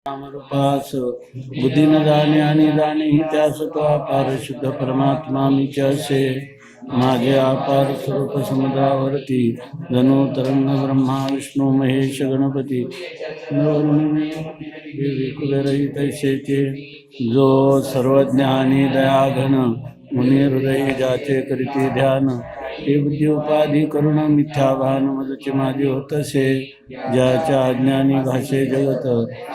नामरूपास बुद्धी न जाणे आणि जाणे ही त्यास तो अपार शुद्ध परमात्मा मीच असे. माझे अपार स्वरूप समुद्रावरती जणू तरंग ब्रह्मा विष्णू महेश गणपती विकुलरहित तैसेचे. जो सर्वज्ञ आणि दयाघन मुनी हृदय ज्याचे करीती ध्यान हे बुद्धी उपाधी करुण मिथ्या भान मजचे माझे होतसे. ज्याच्या अज्ञानी भाषे जगत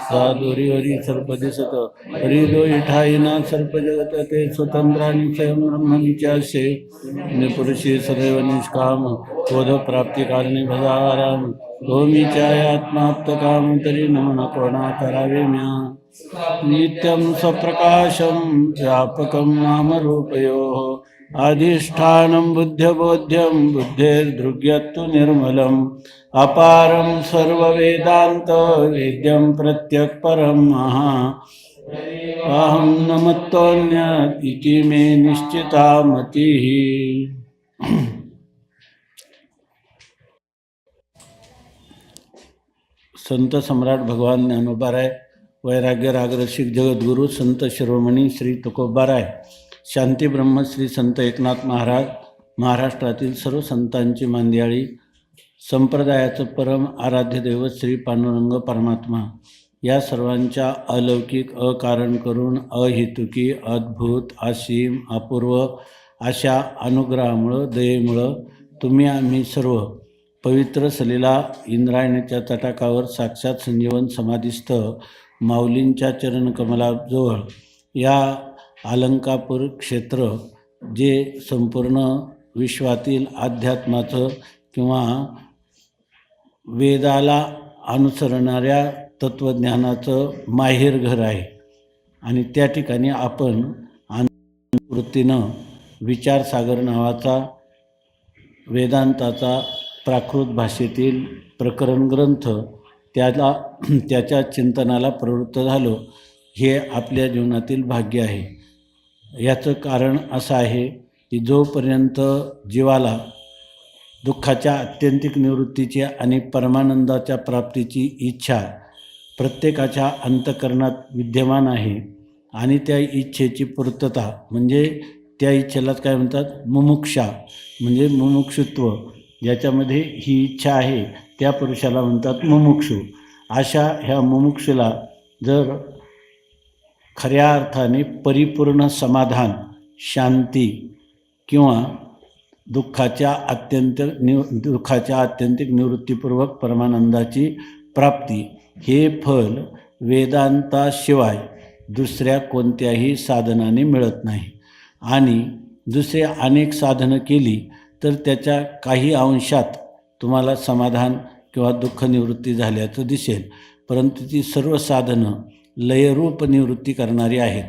साधुरीवरी सर्प दिसत हरी दोई ठाईना सर्प जगत ते स्वतंत्र आणि स्वयं ब्रह्मनिचे असे. पुरुषी सदैव निष्काम बोध प्राप्ती कारणे भजाराम तो मीच्या आत्माप्त काम तरी नमन कोणा करावे म्या. नित्यं स्वप्रकाशं व्यापकं नामरूपयोः अधिष्ठानं बुद्ध्यबोध्यं बुद्धेर्दृग्यत्तु निर्मलम् अपारं सर्ववेदान्त वेद्यं प्रत्यक्परं महा. अहं न मत्तोऽन्यत् इति मे निश्चिता मतिः. संत सम्राट भगवान ज्ञानोबाराय वैराग्य रागरसिक जगद्गुरु संत शिरोमणी श्री तुकोबाराय शांती ब्रह्म श्री संत एकनाथ महाराज महाराष्ट्रातील सर्व संतांची मांदियाळी संप्रदायाचं परम आराध्य दैवत श्री पांडुरंग परमात्मा या सर्वांच्या अलौकिक अकारण करून अहेतुकी अद्भुत असीम अपूर्व अशा अनुग्रहामुळं दयेमुळं तुम्ही आम्ही सर्व पवित्र सलीला इंद्रायणीच्या तटाकावर साक्षात संजीवन समाधिस्थ माऊलींच्या चरणकमलाजवळ या अलंकापूर क्षेत्र जे संपूर्ण विश्वातील अध्यात्माचं किंवा वेदाला अनुसरणाऱ्या तत्त्वज्ञानाचं माहेरघर आहे आणि त्या ठिकाणी आपण वृत्तीनं विचारसागर नावाचा वेदांताचा प्राकृत भाषेतील प्रकरण ग्रंथ त्याच्या चिंतनाला प्रवृत्त झालो हे आपल्या जीवनातील भाग्य आहे. याचं कारण असं आहे की जोपर्यंत जीवाला दुःखाच्या आत्यंतिक निवृत्तीची आणि परमानंदाच्या प्राप्तीची इच्छा प्रत्येकाच्या अंतःकरणात विद्यमान आहे आणि त्या इच्छेची पूर्तता म्हणजे त्या इच्छेलाच काय म्हणतात मुमुक्षा म्हणजे मुमुक्षुत्व ज्याच्यामध्ये ही इच्छा आहे त्या पुरुषाला म्हणतात मुमुक्षू. अशा ह्या मुमुक्षूला जर खऱ्या अर्थाने परिपूर्ण समाधान शांती किंवा दुःखाच्या आत्यंतिक निवृत्तीपूर्वक परमानंदाची प्राप्ती हे फल वेदांताशिवाय दुसऱ्या कोणत्याही साधनाने मिळत नाही. आणि दुसरे अनेक साधनं केली तर त्याच्या काही अंशात तुम्हाला समाधान किंवा दुःख निवृत्ती झाल्याचं दिसेल, परंतु ती सर्व साधनं लयरूप निवृत्ती करणारी आहेत.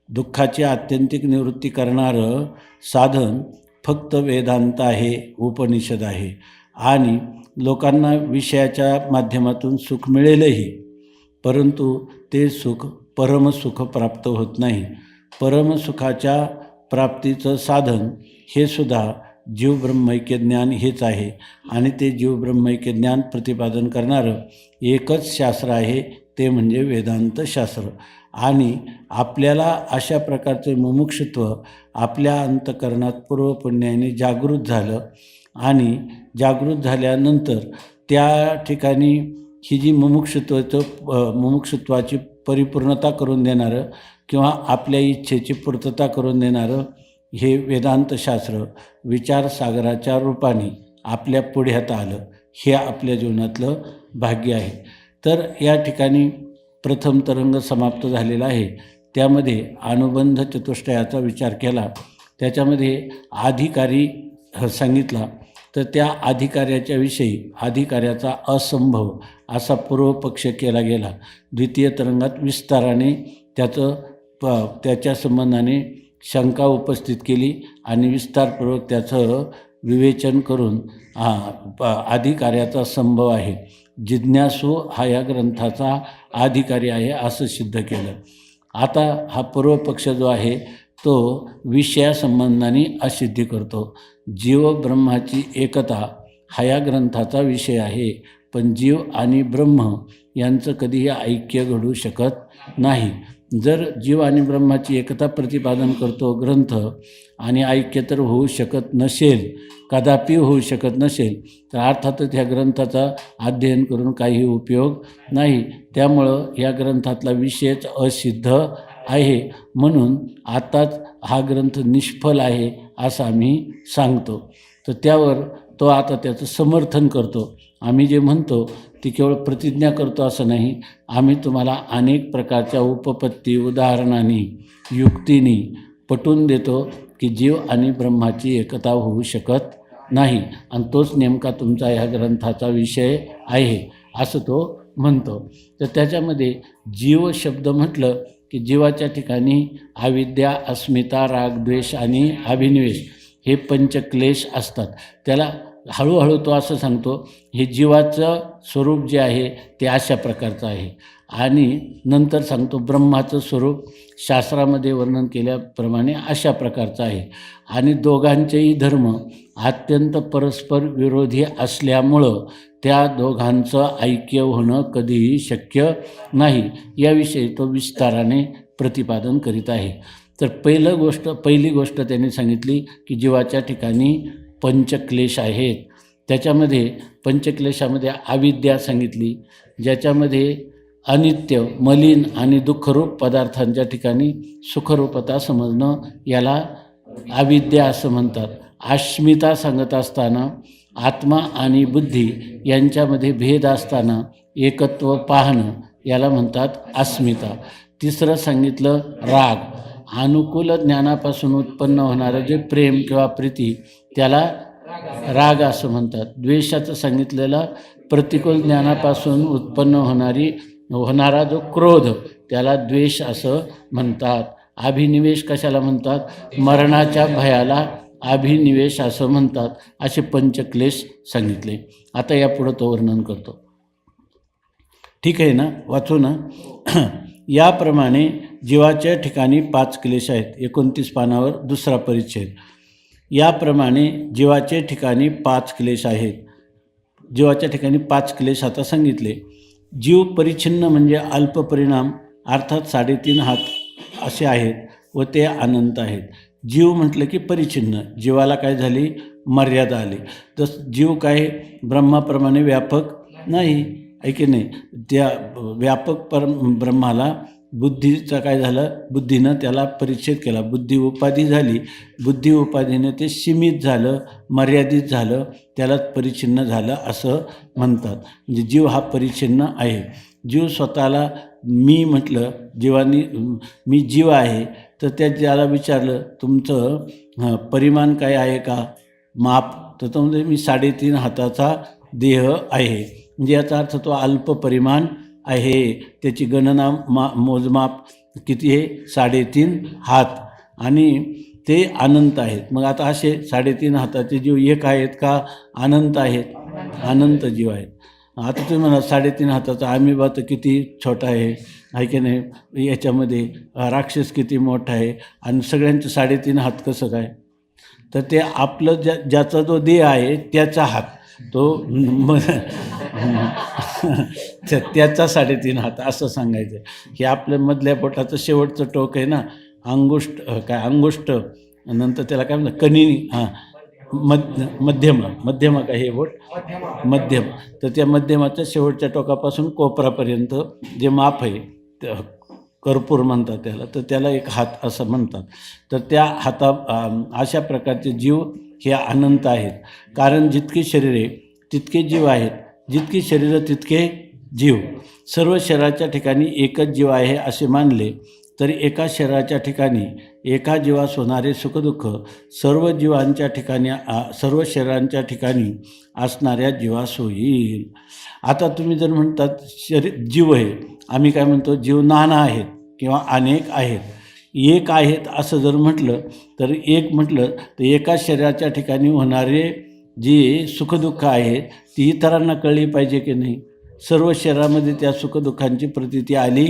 दुःखाची आत्यंतिक निवृत्ती करणारं साधन फक्त वेदांत आहे, उपनिषद आहे. आणि लोकांना विषयाच्या माध्यमातून सुख मिळेलही, परंतु ते सुख परमसुख प्राप्त होत नाही. परमसुखाच्या प्राप्तीचं साधन हे सुद्धा जीवब्रह्मैक्य ज्ञान हेच आहे आणि ते जीवब्रह्मैक्य ज्ञान प्रतिपादन करणारं एकच शास्त्र आहे, ते म्हणजे वेदांत शास्त्र. आणि आपल्याला अशा प्रकारचे मुमुक्षुत्व आपल्या अंतःकरणात पूर्वपुण्याने जागृत झालं आणि जागृत झाल्यानंतर त्या ठिकाणी ही जी मुमुक्षुत्वाची परिपूर्णता करून देणारं किंवा आपल्या इच्छेची पूर्तता करून देणारं हे वेदांतशास्त्र विचारसागराच्या रूपाने आपल्या पुढ्यात आलं. हे आपल्या जीवनातलं भाग्य आहे. तर या ठिकाणी प्रथम तरंग समाप्त झालेला आहे. त्यामध्ये अनुबंध चतुष्टयाचा विचार केला, त्याच्यामध्ये अधिकारी सांगितला. तर त्या अधिकाऱ्याच्या विषयी अधिकाऱ्याचा असंभव असा पूर्वपक्ष केला गेला. द्वितीय तरंगात विस्ताराने त्याच्या संबंधाने शंका उपस्थित केली आणि विस्तारपूर्वक त्याचं विवेचन करून अधिकाऱ्याचा संभव आहे, जिज्ञासू हा या ग्रंथाचा अधिकारी आहे असं सिद्ध केलं. आता हा पूर्वपक्ष जो आहे तो विषयासंबंधाने असिद्धी करतो. जीव ब्रह्माची एकता हा या ग्रंथाचा विषय आहे, पण जीव आणि ब्रह्म यांचं कधीही ऐक्य घडू शकत नाही. जर जीव आणि ब्रह्माची एकता प्रतिपादन करतो ग्रंथ आणि ऐक्य तर होऊ शकत नसेल, कदापि होऊ शकत नसेल, तर अर्थातच ह्या ग्रंथाचा अध्ययन करून काही उपयोग नाही. त्यामुळं या ग्रंथातला विषयच असिद्ध आहे, म्हणून आताच हा ग्रंथ निष्फल आहे असं आम्ही सांगतो. तर त्यावर तो आता त्याचं समर्थन करतो. आम्ही जे म्हणतो ती केवळ प्रतिज्ञा करतो असं नाही, आम्ही तुम्हाला अनेक प्रकारच्या उपपत्ती उदाहरणांनी युक्तींनी पटवून देतो की जीव आणि ब्रह्माची एकता होऊ शकत नाही, आणि तोच नेमका तुमचा ह्या ग्रंथाचा विषय आहे असं तो म्हणतो. तर त्याच्यामध्ये जीव शब्द म्हटलं की जीवाच्या ठिकाणी अविद्या, अस्मिता, राग, द्वेष आणि अभिनिवेश हे पंचक्लेश असतात. त्याला हळूहळू तो असं सांगतो, हे जीवाचं स्वरूप जे आहे ते अशा प्रकारचं आहे, आणि नंतर सांगतो ब्रह्माचं स्वरूप शास्त्रामध्ये वर्णन केल्याप्रमाणे अशा प्रकारचं आहे, आणि दोघांचेही धर्म अत्यंत परस्पर विरोधी असल्यामुळं त्या दोघांचं ऐक्य होणं कधीही शक्य नाही, याविषयी तो विस्ताराने प्रतिपादन करीत आहे. तर पहिली गोष्ट त्यांनी सांगितली की जीवाच्या ठिकाणी पंचक्लेश आहेत. त्याच्यामध्ये पंचक्लेशामध्ये अविद्या सांगितली, ज्याच्यामध्ये अनित्य, मलिन आणि दुःखरूप पदार्थांच्या ठिकाणी सुखरूपता समजणं याला अविद्या असं म्हणतात. अस्मिता सांगत असताना आत्मा आणि बुद्धी यांच्यामध्ये भेद असताना एकत्व पाहणं याला म्हणतात अस्मिता. तिसरं सांगितलं राग, अनुकूल ज्ञानापासून उत्पन्न होणारं जे प्रेम किंवा प्रीती त्याला राग असं म्हणतात. द्वेषाचं सांगितलेलं प्रतिकूल ज्ञानापासून उत्पन्न होणारा जो क्रोध त्याला द्वेष असं म्हणतात. अभिनिवेश कशाला म्हणतात? मरणाच्या भयाला अभिनिवेश असं म्हणतात. असे पंचक्लेश सांगितले. आता यापुढं तो वर्णन करतो. ठीक आहे ना, वाचू ना. याप्रमाणे जीवाच्या ठिकाणी 5 क्लेश आहेत. 29 पानावर दुसरा परिच्छेद. याप्रमाणे जीवाचे ठिकाणी 5 क्लेश आहेत. जीवाच्या ठिकाणी 5 क्लेश आता सांगितले. जीव परिच्छिन्न म्हणजे अल्प परिणाम, अर्थात 3.5 हात असे आहेत व ते अनंत आहेत. जीव म्हटलं की परिच्छिन्न, जीवाला काय झाली? मर्यादा आली. तसं जीव काय ब्रह्माप्रमाणे व्यापक नाही, आहे की नाही? त्या व्यापक ब्रह्माला बुद्धीचा काय झालं? बुद्धीनं त्याला परिच्छेद केला, बुद्धी उपाधी झाली. बुद्धी उपाधीनं ते सीमित झालं, मर्यादित झालं, त्यालाच परिच्छिन्न झालं असं म्हणतात. म्हणजे जीव हा परिच्छिन्न आहे. जीव स्वतःला मी म्हटलं, जीवानी मी जीव आहे, तर त्याला विचारलं तुमचं परिमाण काय आहे का, माप? तर तो म्हणजे मी 3.5 हाताचा देह आहे. म्हणजे याचा अर्थ तो अल्प परिमाण आहे. त्याची गणना मोजमाप किती आहे? 3.5 हात, आणि ते अनंत आहेत. मग आता असे 3.5 हाताचे जीव एक आहेत का अनंत आहेत? अनंत जीव आहेत. आता तुम्ही म्हणा 3.5 हाताचा अमिबा तर किती छोटा आहे की नाही? याच्यामध्ये राक्षस किती मोठा आहे, आणि सगळ्यांचं 3.5 हात कसं काय? तर ते आपलं ज्याचा जो देह आहे त्याचा हात, तो त्याचा 3.5 हात असं सांगायचं. की आपल्या मधल्या बोटाचं शेवटचं टोक आहे ना, अंगुष्ट नंतर त्याला काय म्हणतात? कनिनी. मध्यमा का हे बोट? मध्यम. तर त्या मध्यमाच्या शेवटच्या टोकापासून कोपरापर्यंत जे माप आहे, कर्पूर म्हणतात त्याला, तर त्याला एक हात असं म्हणतात. तर त्या अशा प्रकारचे जीव हे अनंत आहेत. कारण जितकी शरीरे तितके जीव आहेत, जितकी शरीरं तितके जीव. सर्व शरीराच्या ठिकाणी एकच जीव आहे असे मानले तरी एका शरीराच्या ठिकाणी एका जीवास होणारे सुखदुःख सर्व शरीरांच्या ठिकाणी असणाऱ्या जीवास होईल. आता तुम्ही जर म्हणतात जीव आहे, आम्ही काय म्हणतो? जीव नाना आहेत किंवा अनेक आहेत. एक आहेत असं जर म्हटलं तर एक म्हटलं तर एका शरीराच्या ठिकाणी होणारे जी सुखदुःख आहेत ती इतरांना कळली पाहिजे की नाही? सर्व शरीरामध्ये त्या सुखदुःखांची प्रतीती आली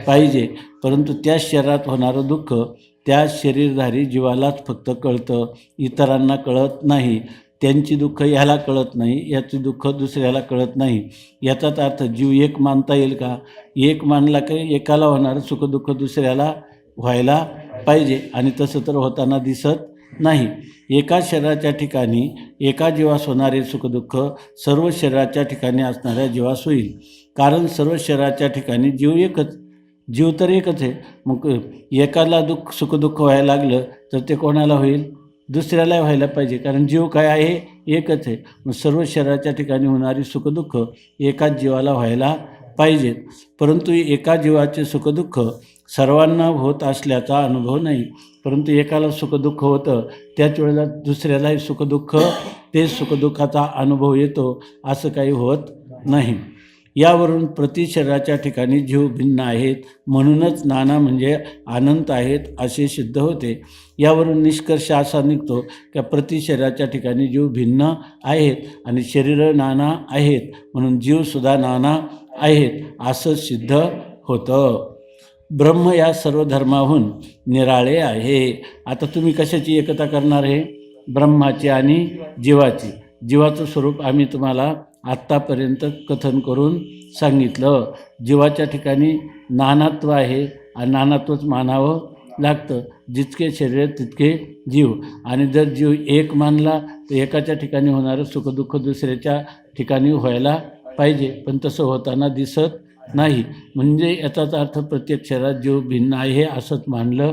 पाहिजे. परंतु त्या शरीरात होणारं दुःख त्या शरीरधारी जीवालाच फक्त कळतं, इतरांना कळत नाही. त्यांची दुःख ह्याला कळत नाही, याची दुःख दुसऱ्याला कळत नाही. याचाच अर्थ जीव एक मानता येईल का? एक मानला की एकाला होणारं सुखदुःख दुसऱ्याला व्हायला पाहिजे, आणि तसं तर होताना दिसत नाही. एका शरीराच्या ठिकाणी एका जीवास होणारे सुखदुःख सर्व शरीराच्या ठिकाणी असणाऱ्या जीवास होईल, कारण सर्व शरीराच्या ठिकाणी जीव एकच, जीव तर एकच आहे. मग एकाला सुखदुःख व्हायला लागलं तर ते कोणाला होईल? दुसऱ्याला व्हायला पाहिजे, कारण जीव काय आहे? एकच आहे. मग सर्व शरीराच्या ठिकाणी होणारी सुखदुःख एकाच जीवाला व्हायला पाहिजेत. परंतु एका जीवाचे सुखदुःख सर्वांना होत असल्याचा अनुभव नाही. परंतु एकाला सुखदुःख होतं, त्याच वेळेला दुसऱ्यालाही सुखदुःख, ते सुखदुःखाचा अनुभव येतो, असं काही होत नाही. यावरून प्रति शरीराच्या ठिकाणी जीव भिन्न आहेत, म्हणूनच नाना म्हणजे अनंत आहेत असे सिद्ध होते. यावरून निष्कर्ष असा निघतो की प्रति शरीराच्या ठिकाणी जीव भिन्न आहेत आणि शरीरं नाना आहेत, म्हणून जीवसुद्धा नाना आहेत असं सिद्ध होतं. ब्रह्म या सर्व धर्माहून निराळे आहे. आता तुम्ही कशाची एकता करणार आहे? ब्रह्माची आणि जीवाची. जीवाचं स्वरूप आम्ही तुम्हाला आत्तापर्यंत कथन करून सांगितलं. जीवाच्या ठिकाणी नानात्व आहे आणि नानात्वच मानावं लागतं. जितके शरीर तितके जीव, आणि जर जीव एक मानला तर एकाच्या ठिकाणी होणारं सुखदुःख दुसऱ्याच्या ठिकाणी व्हायला पाहिजे, पण तसं होताना दिसत नाही. म्हणजे याचाच अर्थ प्रत्येक शरीरात जीव भिन्न आहे असंच मानलं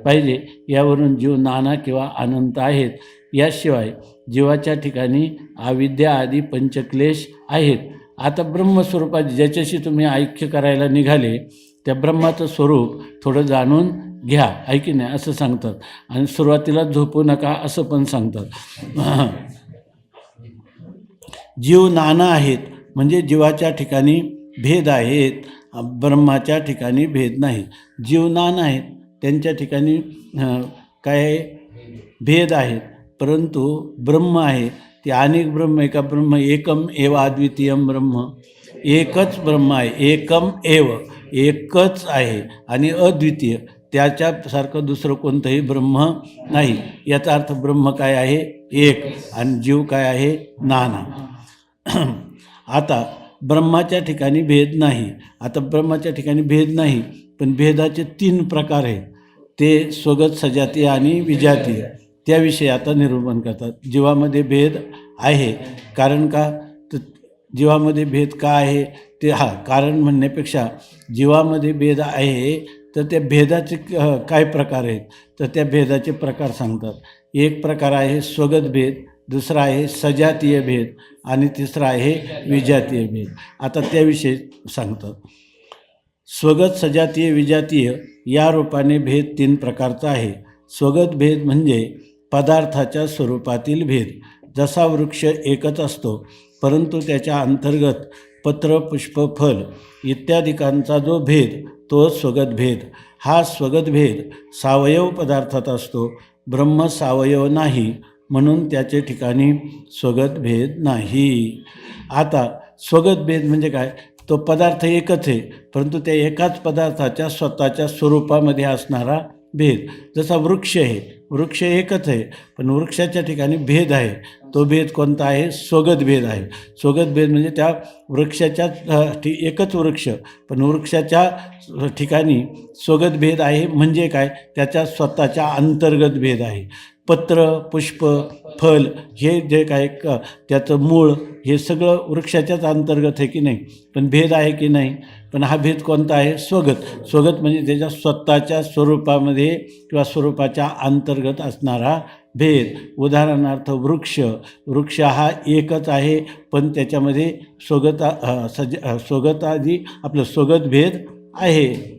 पाहिजे. यावरून जीव नाना किंवा अनंत आहेत. याशिवाय जीवाच्या ठिकाणी अविद्या आदी पंचक्लेश आहेत. आता ब्रह्मस्वरूपात ज्याच्याशी तुम्ही ऐक्य करायला निघाले त्या ब्रह्माचं स्वरूप थोडं जाणून घ्या, ऐकी नाही असं सांगतात. आणि सुरुवातीला झोपू नका असं पण सांगतात. जीव नाना आहेत म्हणजे जीवाच्या ठिकाणी भेद आहेत, ब्रह्माच्या ठिकाणी भेद नाही. जीव नाना आहेत, त्यांच्या ठिकाणी काय आहे? भेद आहेत. परंतु ब्रह्म आहे ते अनेक ब्रह्म आहे का? ब्रह्म एकम एव अद्वितीयम ब्रह्म, एकच ब्रह्म आहे. एकम एव, एकच आहे आणि अद्वितीय, त्याच्यासारखं दुसरं कोणतंही ब्रह्म नाही. याचा अर्थ ब्रह्म काय आहे? एक, आणि जीव काय आहे? नाना. आता ब्रह्माच्या ठिकाणी भेद नाही. आता ब्रह्माच्या ठिकाणी भेद नाही, पण भेदाचे 3 प्रकार आहेत. ते स्वगत, सजातीय आणि विजातीय. त्याविषयी आता निरूपण करतात. जीवामध्ये भेद आहे, कारण का? तर जीवामध्ये भेद का आहे ते कारण म्हणण्यापेक्षा जीवामध्ये भेद आहे तर त्या भेदाचे काय प्रकार आहेत, तर त्या भेदाचे प्रकार सांगतात. एक प्रकार आहे स्वगत भेद, दुसरा आहे सजातीय भेद आणि तिसरा आहे विजातीय भेद. आता त्याविषयी सांगतात. स्वगत, सजातीय, विजातीय या रूपाने भेद 3 प्रकारचा आहे. स्वगत भेद म्हणजे पदार्थाच्या स्वरूपातील भेद. जसा वृक्ष एकच असतो, परंतु त्याच्या अंतर्गत पत्र, पुष्प, फल इत्यादिकांचा जो भेद तो स्वगत भेद. हा स्वगत भेद सावयव पदार्थात असतो. ब्रह्म सावयव नाही, म्हणून त्याचे ठिकाणी स्वगत भेद नाही. आता स्वगत भेद म्हणजे काय? तो पदार्थ एकच आहे, परंतु त्या एकाच पदार्थाच्या स्वतःच्या स्वरूपामध्ये असणारा भेद. जसा वृक्ष आहे, वृक्ष एकच आहे, पण वृक्षाच्या ठिकाणी भेद आहे. तो भेद कोणता आहे? स्वगत भेद आहे. स्वगत भेद म्हणजे त्या वृक्षाच्या एकच वृक्ष, पण वृक्षाच्या ठिकाणी स्वगत भेद आहे. म्हणजे काय? त्याच्या स्वतःच्या अंतर्गत भेद आहे. पत्र, पुष्प, फल हे जे काय त्याचं मूळ हे सगळं वृक्षाच्याच अंतर्गत आहे की नाही, पण भेद आहे की नाही? पण हा भेद कोणता आहे? स्वगत. स्वगत म्हणजे त्याच्या स्वतःच्या स्वरूपामध्ये किंवा स्वरूपाच्या अंतर्गत असणारा भेद. उदाहरणार्थ वृक्ष हा एकच आहे, पण त्याच्यामध्ये स्वगतादी आपलं स्वगत भेद आहे.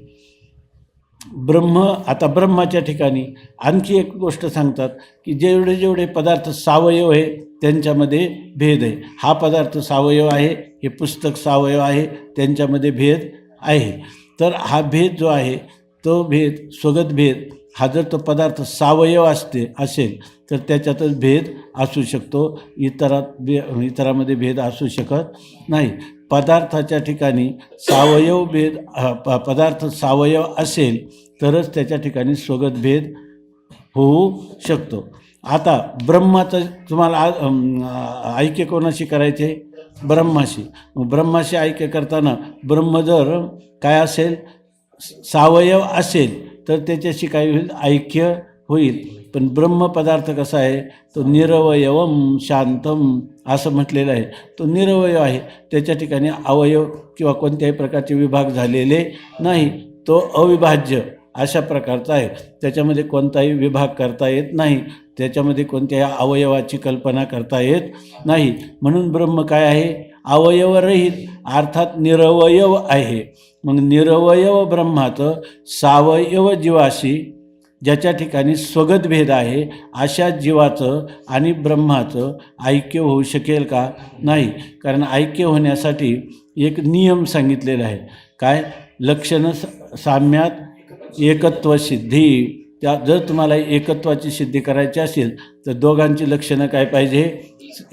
आता ब्रह्माच्या ठिकाणी आणखी एक गोष्ट सांगतात की जेवढे पदार्थ सावयव आहे त्यांच्यामध्ये भेद आहे. हा पदार्थ सावयव आहे, हे पुस्तक सावयव आहे, त्यांच्यामध्ये भेद आहे. तर हा भेद जो आहे तो भेद स्वगत भेद हा जर तो पदार्थ सावयव असेल तर त्याच्यातच भेद असू शकतो, इतरामध्ये भेद असू शकत नाही. पदार्थाच्या ठिकाणी सावयव भेद, पदार्थ सावयव असेल तरच त्याच्या ठिकाणी स्वगत भेद होऊ शकतो. आता ब्रह्माचं तुम्हाला ऐक्य कोणाशी करायचे? ब्रह्माशी. मग ब्रह्माशी ऐक्य करताना ब्रह्म जर काय असेल, सावयव असेल तर त्याच्याशी काय होईल? ऐक्य होईल. पण ब्रह्म पदार्थ कसा आहे? तो निरवयवम शांतम असं म्हटलेलं आहे. तो निरवयव आहे, त्याच्या ठिकाणी अवयव किंवा कोणत्याही प्रकारचे विभाग झालेले नाही. तो अविभाज्य अशा प्रकारचा आहे. त्याच्यामध्ये कोणताही विभाग करता येत नाही, त्याच्यामध्ये कोणत्याही अवयवाची कल्पना करता येत नाही. म्हणून ब्रह्म काय आहे? अवयवरहित, अर्थात निरवयव आहे. मग निरवयव ब्रह्माचं सावयव जीवाशी ज्याच्या ठिकाणी स्वगत भेद आहे अशा जीवाचं आणि ब्रह्माचं ऐक्य होऊ शकेल का? नाही. कारण ऐक्य होण्यासाठी एक नियम सांगितलेला आहे. काय? लक्षण साम्यात एकत्व सिद्धी. त्या जर तुम्हाला एकत्वाची सिद्धी करायची असेल तर दोघांची लक्षणं काय पाहिजे?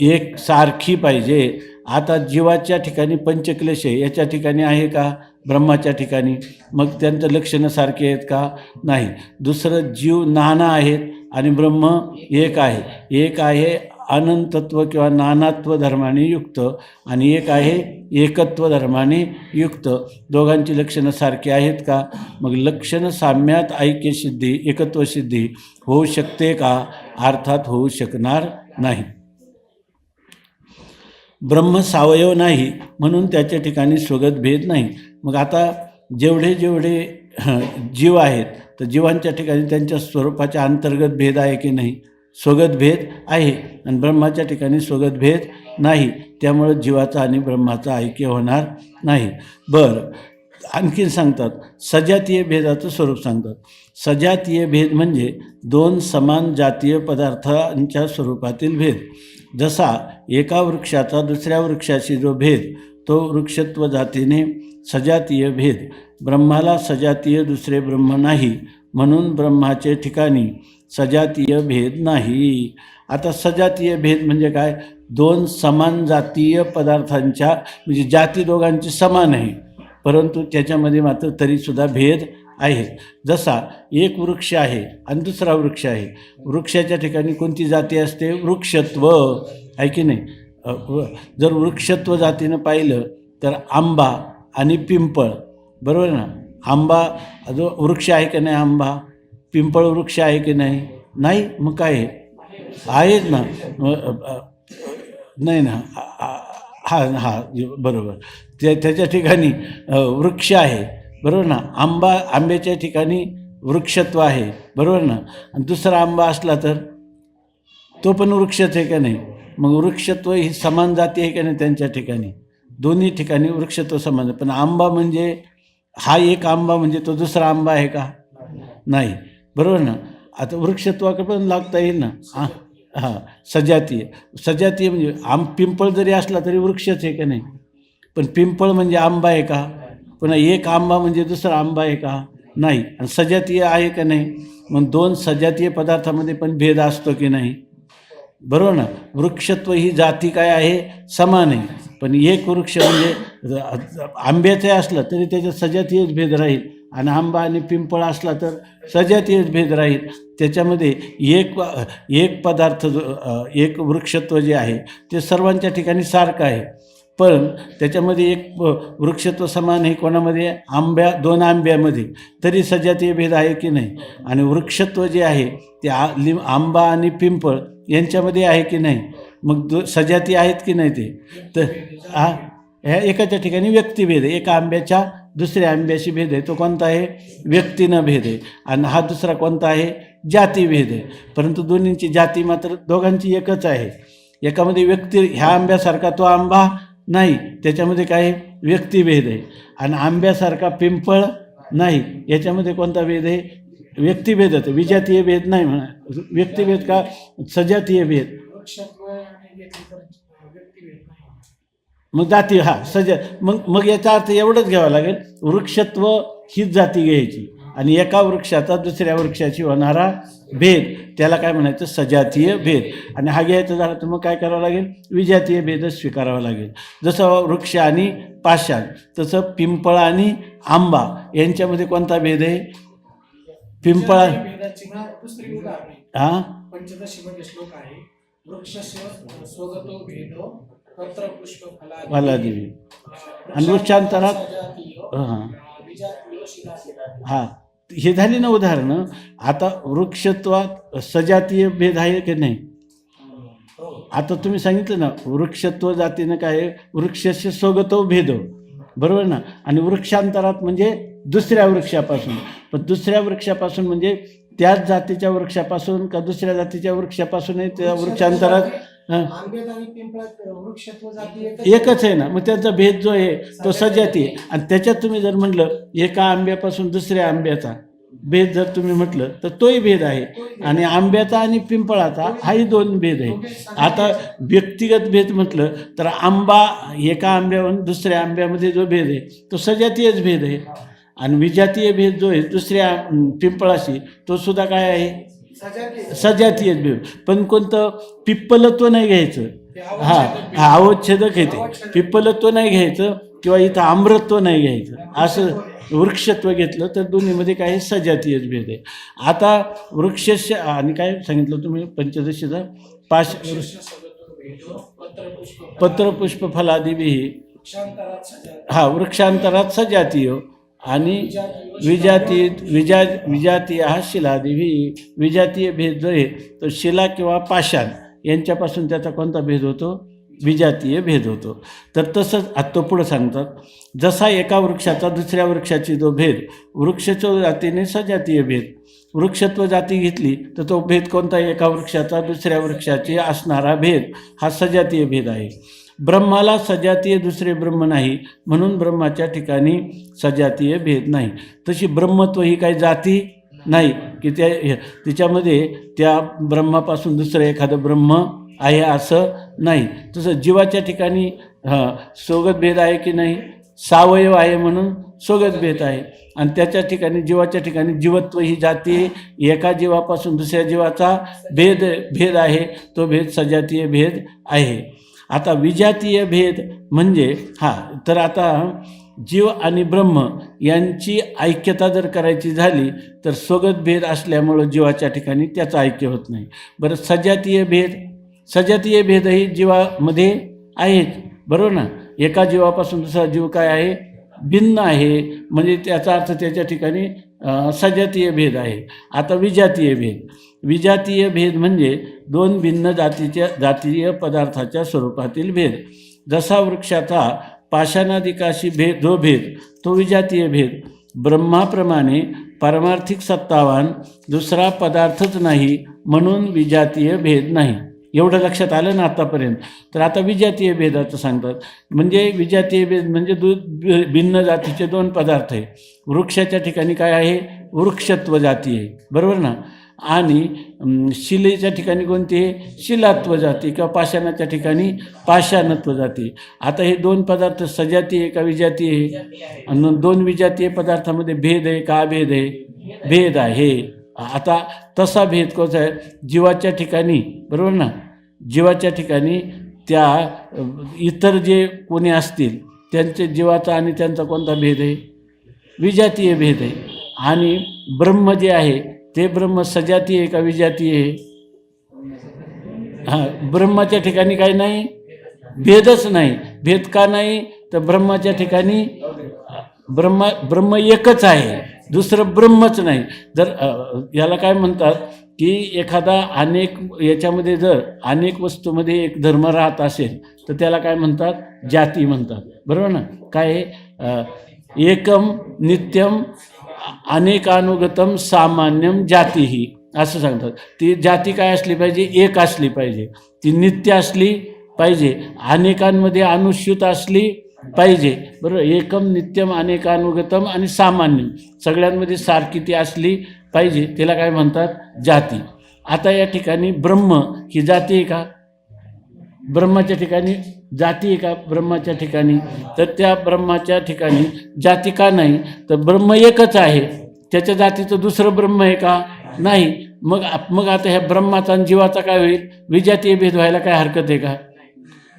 एक सारखी पाहिजे. आता जीवाच्या ठिकाणी पंचक्लेश आहे, याच्या ठिकाणी आहे का? ब्रह्माच्या ठिकाणी. मग त्यांचं लक्षणं सारखी आहेत का? नाही. दुसरं, जीव नाना आहेत आणि ब्रह्म एक आहे. एक आहे अनंतत्व किंवा नानात्व धर्माने युक्त आणि एक आहे एकत्व धर्माने युक्त. दोघांची लक्षणं सारखी आहेत का? मग लक्षण साम्यात ऐक्यसिद्धी, एकत्वसिद्धी होऊ शकते का? अर्थात होऊ शकणार नाही. ब्रह्म सावयव नाही म्हणून त्याच्या ठिकाणी स्वगत भेद नाही. मग आता जेवढे जीव आहेत तर जीवांच्या ठिकाणी त्यांच्या स्वरूपाच्या अंतर्गत भेद आहे की नाही? स्वगत भेद आहे. आणि ब्रह्माच्या ठिकाणी स्वगत भेद नाही. त्यामुळं जीवाचा आणि ब्रह्माचं ऐक्य होणार नाही. बरं, आणखीन सांगतात सजातीय भेदाचं स्वरूप सांगतात. सजातीय भेद म्हणजे दोन समान जातीय पदार्थांच्या स्वरूपातील भेद. जसा एका वृक्षाचा दुसऱ्या वृक्षाशी जो भेद तो वृक्षत्व जातीने सजातीय भेद. ब्रह्माला सजातीय दुसरे ब्रह्म नाही म्हणून ब्रह्माचे ठिकाणी सजातीय भेद नाही. आता सजातीय भेद म्हणजे काय? दोन समान जातीय पदार्थांच्या म्हणजे जाती दोघांची समान आहे परंतु त्याच्यामध्ये मात्र तरीसुद्धा भेद आहे. जसा एक वृक्ष आहे आणि दुसरा वृक्ष आहे. वृक्षाच्या ठिकाणी कोणती जाती असते? वृक्षत्व आहे की नाही? जर वृक्षत्व जातीनं पाहिलं तर आंबा आणि पिंपळ, बरोबर ना? आंबा जो वृक्ष आहे की नाही? आंबा. पिंपळ वृक्ष आहे की नाही? नाही. मग काय आहेच ना? नाही ना? हा बरोबर. त्याच्या ठिकाणी वृक्ष आहे, बरोबर ना? आंब्याच्या ठिकाणी वृक्षत्व आहे, बरोबर ना? आणि दुसरा आंबा असला तर तो पण वृक्षच आहे का नाही? मग वृक्षत्व ही समान जाती आहे का नाही त्यांच्या ठिकाणी? दोन्ही ठिकाणी वृक्षत्व समान. पण आंबा म्हणजे हा एक आंबा म्हणजे तो दुसरा आंबा आहे का? नाही, बरोबर ना? आता वृक्षत्वाकडे पण लागता येईल ना? हां, सजातीय म्हणजे पिंपळ जरी असला तरी वृक्षच आहे का नाही? पण पिंपळ म्हणजे आंबा आहे का? पुन्हा एक आंबा म्हणजे दुसरा आंबा आहे का? नाही. आणि सजातीय आहे का नाही? मग दोन सजातीय पदार्थामध्ये पण भेद असतो की नाही? बरोबर ना? वृक्षत्व ही जाती काय आहे? समान आहे. पण एक वृक्ष म्हणजे आंब्याचे असलं तरी त्याच्यात सजातीयच भेद राहील आणि आंबा आणि पिंपळ असला तर सजातीयच भेद राहील. त्याच्यामध्ये एक पदार्थ एक वृक्षत्व जे आहे ते सर्वांच्या ठिकाणी सारखं आहे. पण त्याच्यामध्ये एक वृक्षत्व समान आहे कोणामध्ये? दोन आंब्यामध्ये. तरी सजातीय भेद आहे की नाही? आणि वृक्षत्व जे आहे ते आंबा आणि पिंपळ यांच्यामध्ये आहे की नाही? मग सजाती आहेत की नाही ते? तर ह्या एकाच्या ठिकाणी व्यक्तिभेद आहे. एका आंब्याच्या दुसऱ्या आंब्याशी भेद आहे. तो कोणता आहे? व्यक्तीनं भेद आहे. आणि हा दुसरा कोणता आहे? जातीभेद आहे. परंतु दोन्हींची जाती मात्र दोघांची एकच आहे. एकामध्ये ह्या आंब्यासारखा तो आंबा नाही, त्याच्यामध्ये काय? व्यक्तिभेद आहे. आणि आंब्यासारखा पिंपळ नाही, याच्यामध्ये कोणता भेद आहे? व्यक्तिभेदच. विजातीय भेद नाही म्हणा. व्यक्तिभेद का? सजातीय भेद. मग जाती मग याचा अर्थ एवढंच घ्यावा लागेल, वृक्षत्व हीच जाती घ्यायची आणि एका वृक्षाचा दुसऱ्या वृक्षाशी होणारा भेद त्याला काय म्हणायचं? सजातीय भेद. आणि हा घ्यायचा झाला तर मग काय करावं लागेल? विजातीय भेदच स्वीकारावा लागेल. जसं वृक्ष आणि पाषाण तसं पिंपळ आणि आंबा यांच्यामध्ये कोणता भेद आहे? पिंपळ पंचदशीमध्ये श्लोक आहे, वृक्षस्य स्वगतो भेदो पत्र पुष्प फलादेवी आणि वृक्षांतरात हां हां हे झाली ना उदाहरणं. आता वृक्षत्वात सजातीय भेद आहे की नाही? आता तुम्ही सांगितलं ना वृक्षत्व जातीनं काय आहे, वृक्षस्य स्वगतो भेदो, बरोबर ना. आणि वृक्षांतरात म्हणजे दुसऱ्या वृक्षापासून, पण दुसऱ्या वृक्षापासून म्हणजे त्याच जातीच्या वृक्षापासून का दुसऱ्या जातीच्या वृक्षापासून आहे त्या वृक्षांतरात एकच आहे ना. मग त्यांचा भेद जो आहे तो सजाती आहे. आणि त्याच्यात तुम्ही जर म्हटलं एका आंब्यापासून दुसऱ्या आंब्याचा भेद जर तुम्ही म्हटलं तर तोही भेद आहे. आणि आंब्याचा आणि पिंपळाचा हाही दोन भेद आहे. आता व्यक्तिगत भेद म्हटलं तर आंबा एका आंब्यावरून दुसऱ्या आंब्यामध्ये जो भेद आहे तो सजातीयच भेद आहे. आणि विजातीय भेद जो आहे दुसऱ्या पिंपळाशी तो सुद्धा काय आहे, सजातीय भेद. पण कोणतं पिप्पलत्व नाही घ्यायचं, हां अवच्छेदक आहे ते. पिप्पलत्व नाही घ्यायचं किंवा इथं आम्रत्व नाही घ्यायचं, असं वृक्षत्व घेतलं तर दोन्हीमध्ये काही सजातीयच भेद आहे. आता वृक्ष आणि काय सांगितलं तुम्ही पंचदशीचा पत्रपुष्प फलादिभी हा वृक्षांतरात सजातीय आणि विजातीय हा शिलादिभी. विजातीय भेद जो आहे तो शिला किंवा पाषाण यांच्यापासून त्याचा कोणता भेद होतो, विजातीय भेद होतो. तर तसंच आता पुढं सांगतात, जसा एका वृक्षाचा दुसऱ्या वृक्षाची जो भेद वृक्षत्व जातीने सजातीय भेद. वृक्षत्व जाती घेतली तर तो भेद कोणता, एका वृक्षाचा दुसऱ्या वृक्षाची असणारा भेद हा सजातीय भेद आहे. ब्रह्माला सजातीय दुसरे ब्रह्म नाही म्हणून ब्रह्माच्या ठिकाणी सजातीय भेद नाही. तशी ब्रह्मत्व ही काही जाती नाही की तिच्यामध्ये त्या ब्रह्मापासून दुसरं एखादं ब्रह्म आहे असं नाही. तसं जीवाच्या ठिकाणी सोगत भेद आहे की नाही, सावयव आहे म्हणून सोगत भेद आहे. आणि त्याच्या ठिकाणी जीवाच्या ठिकाणी जीवत्व ही जाती एका जीवापासून दुसऱ्या जीवाचा भेद आहे, तो भेद सजातीय भेद आहे. आता विजातीय भेद म्हणजे तर आता जीव आणि ब्रह्म यांची ऐक्यता जर करायची झाली तर स्वगत भेद असल्यामुळं जीवाच्या ठिकाणी त्याचं ऐक्य होत नाही. बरं सजातीय भेदही जीवामध्ये आहेत, बरोबर ना. एका जीवापासून दुसरा जीव काय आहे, भिन्न आहे, म्हणजे त्याचा अर्थ त्याच्या ठिकाणी सजातीय भेद आहे. आता विजातीय भेद म्हणजे दोन भिन्न जातीय पदार्थाच्या स्वरूपातील भेद. जसा वृक्षाचा पाषाणादिकाशी भेद तो विजातीय भेद. ब्रह्माप्रमाणे पारमार्थिक सत्तावान दुसरा पदार्थच नाही म्हणून विजातीय भेद नाही. एवढं लक्षात आलं ना आतापर्यंत. तर आता विजातीय भेदाचं सांगतात. म्हणजे विजातीय भेद म्हणजे भिन्न जातीचे दोन पदार्थ आहे. वृक्षाच्या ठिकाणी काय आहे, वृक्षत्व जाती आहे, बरोबर ना. आणि शिलेच्या ठिकाणी कोणती आहे, शिलात्व जाती किंवा पाषाणाच्या ठिकाणी पाषाणत्व जाती. आता हे दोन पदार्थ सजाती आहे का विजाती आहे, आणि दोन विजातीय पदार्थामध्ये भेद आहे का अभेद आहे, भेद आहे. आता तसा भेद कोणता आहे, जीवाच्या ठिकाणी, बरोबर ना. जीवाच्या ठिकाणी त्या इतर जे कोणी असतील त्यांचे जीवाचा आणि त्यांचा कोणता भेद आहे, विजातीय भेद आहे. आणि ब्रह्म जे आहे ते ब्रह्म सजातीय आहे का विजातीय आहे, ब्रह्माच्या ठिकाणी काही नाही, भेदच नाही. भेद का नाही तर ब्रह्माच्या ठिकाणी ब्रह्म एकच आहे, दुसरं ब्रह्मच नाही. जर याला काय म्हणतात की एखादा याच्यामध्ये जर अनेक वस्तूमध्ये एक धर्म राहत असेल तर त्याला काय म्हणतात, जाती म्हणतात, बरोबर ना. काय एकम नित्यम अनेकानुगतम सामान्यम जातीही असं सांगतात. ती जाती काय असली पाहिजे, एक असली पाहिजे, ती नित्य असली पाहिजे, अनेकांमध्ये अनुस्यूत असली पाहिजे, बरोबर. एकम नित्यम अनेकानुगतम आणि सामान्यम सगळ्यांमध्ये सारखी ती असली पाहिजे, तिला काय म्हणतात, जाती. आता या ठिकाणी ब्रह्म ही जाती आहे का, ब्रह्माच्या ठिकाणी जाती आहे का, ब्रह्माच्या ठिकाणी. तर त्या ब्रह्माच्या ठिकाणी जाती का नाही तर ब्रह्म एकच आहे, त्याच्या जातीचं दुसरं ब्रह्म आहे का, नाही. मग आता ह्या ब्रह्माचा आणि जीवाचा काय होईल, विजातीय भेद व्हायला काय हरकत आहे का,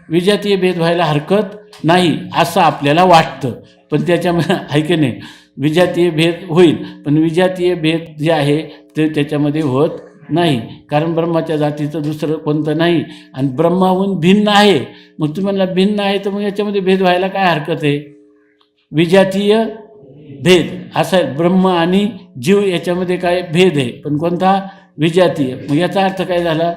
विजातीय भेद व्हायला हरकत नाही असं आपल्याला वाटतं. पण त्याच्यामध्ये आहे की नाही, विजातीय भेद होईल, पण विजातीय भेद जे आहे ते त्याच्यामध्ये होत नाही, कारण ब्रह्माच्या जातीचं दुसरं कोणतं नाही आणि ब्रह्माहून भिन्न आहे. मग तुम्ही म्हणला भिन्न आहे तर मग याच्यामध्ये भेद व्हायला काय हरकत आहे? विजातीय भेद असा आहे. ब्रह्म आणि जीव याच्यामध्ये काय भेद आहे, पण कोणता? विजातीय. मग याचा अर्थ काय झाला?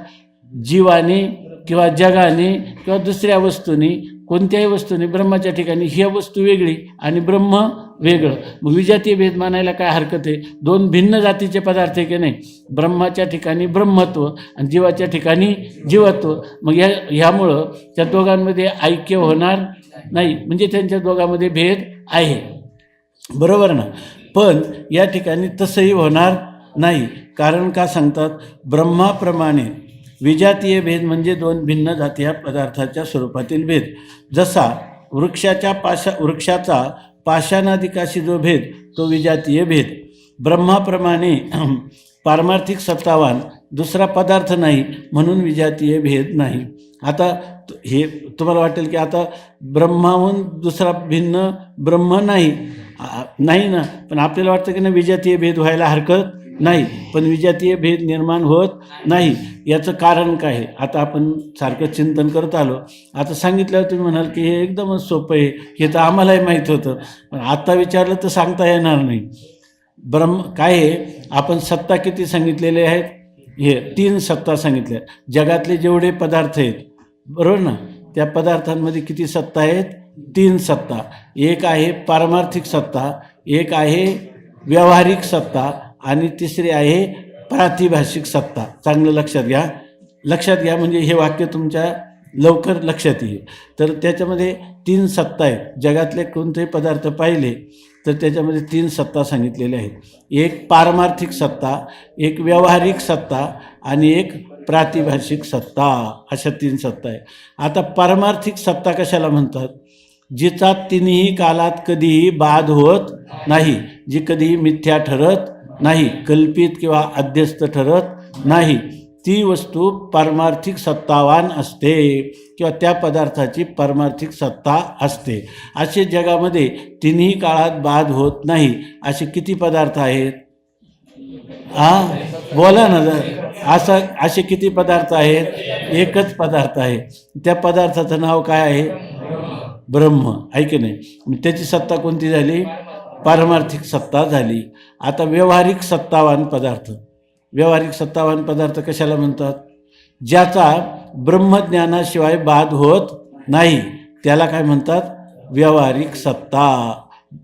जीवाने किंवा जगाने किंवा दुसऱ्या वस्तूंनी, कोणत्याही वस्तूने ब्रह्माच्या ठिकाणी ही वस्तू वेगळी आणि ब्रह्म वेगळं. मग विजातीय भेद मानायला काय हरकत आहे? दोन भिन्न जातीचे पदार्थ आहे की नाही? ब्रह्माच्या ठिकाणी ब्रह्मत्व आणि जीवाच्या ठिकाणी जीवत्व. मग ह्यामुळं त्या दोघांमध्ये ऐक्य होणार नाही, म्हणजे त्यांच्या दोघांमध्ये भेद आहे. बरोबर ना? पण या ठिकाणी तसंही होणार नाही. कारण का सांगतात? ब्रह्माप्रमाणे विजातीय भेद म्हणजे दोन भिन्न जातीय पदार्थाच्या स्वरूपातील भेद. जसा वृक्षाचा पाषाणादिकाशी जो भेद तो विजातीय भेद. ब्रह्माप्रमाणे पारमार्थिक सत्तावान दुसरा पदार्थ नाही म्हणून विजातीय भेद नाही. आता हे तुम्हाला वाटेल की आता ब्रह्माहून दुसरा भिन्न ब्रह्म नाही ना, पण आपल्याला वाटतं की ना विजातीय भेद व्हायला हरकत नाही, पण विजातीय भेद निर्माण होत नाही. याचं कारण काय आहे? आता आपण सारखं चिंतन करत आलो. आता सांगितल्यावर तुम्ही म्हणाल की हे एकदमच सोपं आहे, हे तर आम्हालाही माहीत होतं, पण आत्ता विचारलं तर सांगता येणार नाही. काय आहे? आपण सत्ता किती सांगितलेले आहेत? हे 3 सत्ता सांगितल्या. जगातले जेवढे पदार्थ आहेत, बरोबर ना, त्या पदार्थांमध्ये किती सत्ता आहेत? 3 सत्ता. एक आहे पारमार्थिक सत्ता, एक आहे व्यावहारिक सत्ता आणि तिसरी आहे प्रातिभाषिक सत्ता. चांगलं लक्षात घ्या म्हणजे हे वाक्य तुमच्या लवकर लक्षात येईल. तर त्याच्यामध्ये 3 सत्ता आहेत. जगातले कोणतेही पदार्थ पाहिले तर त्याच्यामध्ये 3 सत्ता सांगितलेल्या आहेत. एक पारमार्थिक सत्ता, एक व्यावहारिक सत्ता आणि एक प्रातिभाषिक सत्ता, अशा 3 सत्ता आहे. आता पारमार्थिक सत्ता कशाला म्हणतात? जिचा तिन्ही कालात कधीही बाध होत नाही, जी कधीही मिथ्या ठरत नाही, कल्पित किंवा अध्यस्त ठरत नाही, ती वस्तू पारमार्थिक सत्तावान असते किंवा त्या पदार्थाची पारमार्थिक सत्ता असते. असे जगामध्ये तिन्ही काळात बाध होत नाही असे किती पदार्थ आहेत? बोला ना जर. असे किती पदार्थ आहेत? एकच पदार्थ आहे. त्या पदार्थाचं नाव काय आहे? ब्रह्म. आहे की नाही? त्याची सत्ता कोणती झाली? पारमार्थिक सत्ता झाली. आता व्यावहारिक सत्तावान पदार्थ कशाला म्हणतात? ज्याचा ब्रह्मज्ञानाशिवाय बाध होत नाही त्याला काय म्हणतात? व्यावहारिक सत्ता.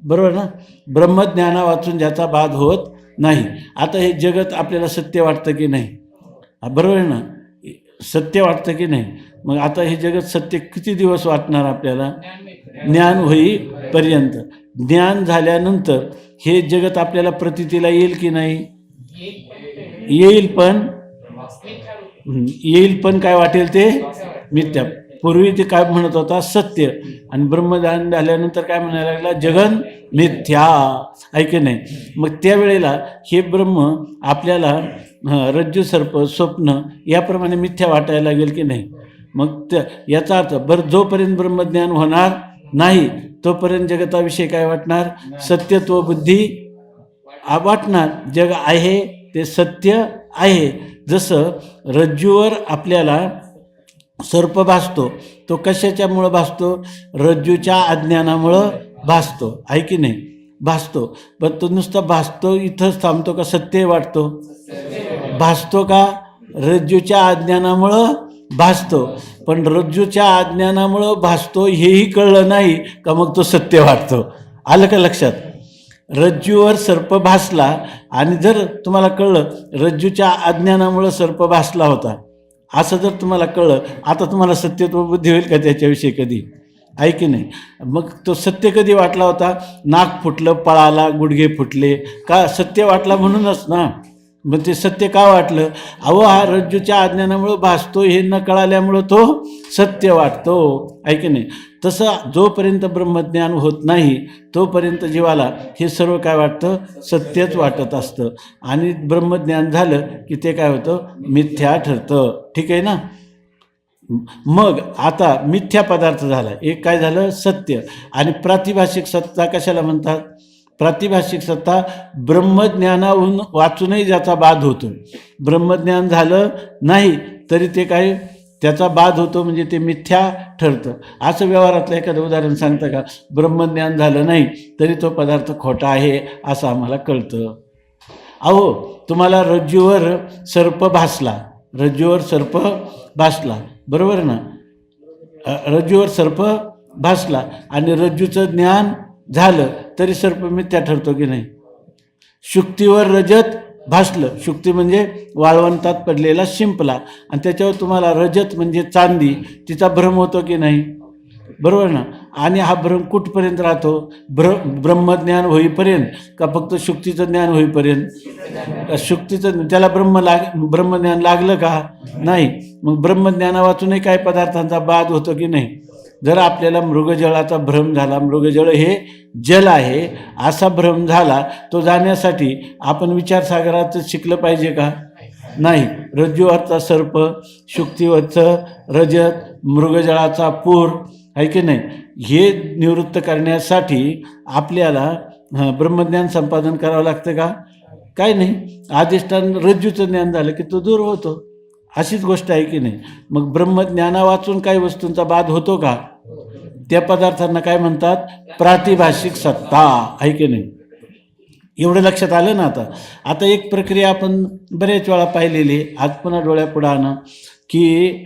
बरोबर ना? ब्रह्मज्ञाना वाचून ज्याचा बाध होत नाही. आता हे जगत आपल्याला सत्य वाटतं की नाही? बरोबर आहे ना? सत्य वाटतं की नाही? मग आता हे जगत सत्य किती दिवस वाटणार आपल्याला? ज्ञान होईपर्यंत. ज्ञान झाल्यानंतर हे जगत आपल्याला प्रतीतीला येईल की नाही? येईल, पण काय वाटेल ते? मिथ्या. पूर्वी ते काय म्हणत होता? सत्य. आणि ब्रह्मज्ञान झाल्यानंतर काय म्हणायला लागला? जगन मिथ्या. ऐके नाही? मग त्यावेळेला हे ब्रह्म आपल्याला रज्जू सर्प स्वप्न याप्रमाणे मिथ्या वाटायला लागेल की नाही? मग याचा अर्थ जोपर्यंत ब्रह्मज्ञान होणार नाही तोपर्यंत जगताविषयी काय वाटणार? सत्यत्व बुद्धी वाटणार. जग आहे ते सत्य आहे. जसं रज्जूवर आपल्याला सर्प भासतो, तो कशाच्यामुळं भासतो? रज्जूच्या अज्ञानामुळं भासतो. आहे की नाही? भासतो. पण तो नुसता भासतो इथंच थांबतो का सत्य वाटतो? भासतो का? रज्जूच्या अज्ञानामुळं भासतो. पण रज्जूच्या अज्ञानामुळं भासतो हेही कळलं नाही का मग तो सत्य वाटतो. आलं का लक्षात? रज्जूवर सर्प भासला आणि जर तुम्हाला कळलं रज्जूच्या अज्ञानामुळं सर्प भासला होता असं जर तुम्हाला कळलं, आता तुम्हाला सत्यत्व बुद्धी होईल का त्याच्याविषयी कधी? आहे की नाही? मग तो सत्य कधी वाटला होता? नाक फुटलं, पळाला, गुडघे फुटले का? सत्य वाटला म्हणूनच ना. मग ते सत्य का वाटलं? हा रज्जूच्या अज्ञानामुळं भासतो हे न कळाल्यामुळं तो सत्य वाटतो. आहे की नाही? तसं जोपर्यंत ब्रह्मज्ञान होत नाही तोपर्यंत जीवाला हे सर्व काय वाटतं? सत्यच वाटत असतं. आणि ब्रह्मज्ञान झालं की ते काय होतं? मिथ्या ठरतं. ठीक आहे ना? मग आता मिथ्या पदार्थ झाला, एक काय झालं? सत्य. आणि प्रातिभाषिक सत्ता कशाला म्हणतात? प्रातिभाषिक सत्ता ब्रह्मज्ञानाहून वाचूनही ज्याचा बाध होतो. ब्रह्मज्ञान झालं नाही तरी ते काय त्याचा बाध होतो, म्हणजे ते मिथ्या ठरतं. असं व्यवहारातलं एखादं उदाहरण सांगतं का? ब्रह्मज्ञान झालं नाही तरी तो पदार्थ खोटा आहे असं आम्हाला कळतं. अहो, तुम्हाला रज्जूवर सर्प भासला, रज्जूवर सर्प भासला, बरोबर ना? रज्जूवर सर्प भासला आणि रज्जूचं ज्ञान झालं तरी सर्प मिथ्या ठरतो की नाही? शुक्तीवर रजत भासलं, शुक्ती म्हणजे वाळवंटात पडलेला शिंपला, आणि त्याच्यावर तुम्हाला रजत म्हणजे चांदी, तिचा भ्रम होतो की नाही? बरोबर ना? आणि हा भ्रम कुठपर्यंत राहतो? ब्रह्मज्ञान होईपर्यंत का फक्त शुक्तीचं ज्ञान होईपर्यंत? शुक्तीचं, त्याला ब्रह्मज्ञान लागलं का? नाही. मग ब्रह्मज्ञाना वाचूनही काही पदार्थांचा बाध होतो की नाही? जर आपल्याला मृगजळाचा भ्रम झाला, मृगजळ हे जल आहे असा भ्रम झाला, तो जाण्यासाठी आपण विचारसागरात शिकलं पाहिजे का? नाही. रज्जूवरचा सर्प, शुक्तीवरचं रजत, मृगजळाचा पूर आहे की नाही, हे निवृत्त करण्यासाठी आपल्याला ब्रह्मज्ञान संपादन करावं लागतं का? काय नाही. अधिष्ठान रज्जूचं ज्ञान झालं की तो दूर होतो. अशीच गोष्ट आहे की नाही? मग ब्रह्मज्ञाना वाचून काही वस्तूंचा बाध होतो का? त्या पदार्थांना काय म्हणतात? प्रातिभाषिक सत्ता, आहे की नाही? एवढं लक्षात आलं ना? आता एक प्रक्रिया आपण बरेच वेळा पाहिलेली, आज पुन्हा डोळ्यापुढं आणा, की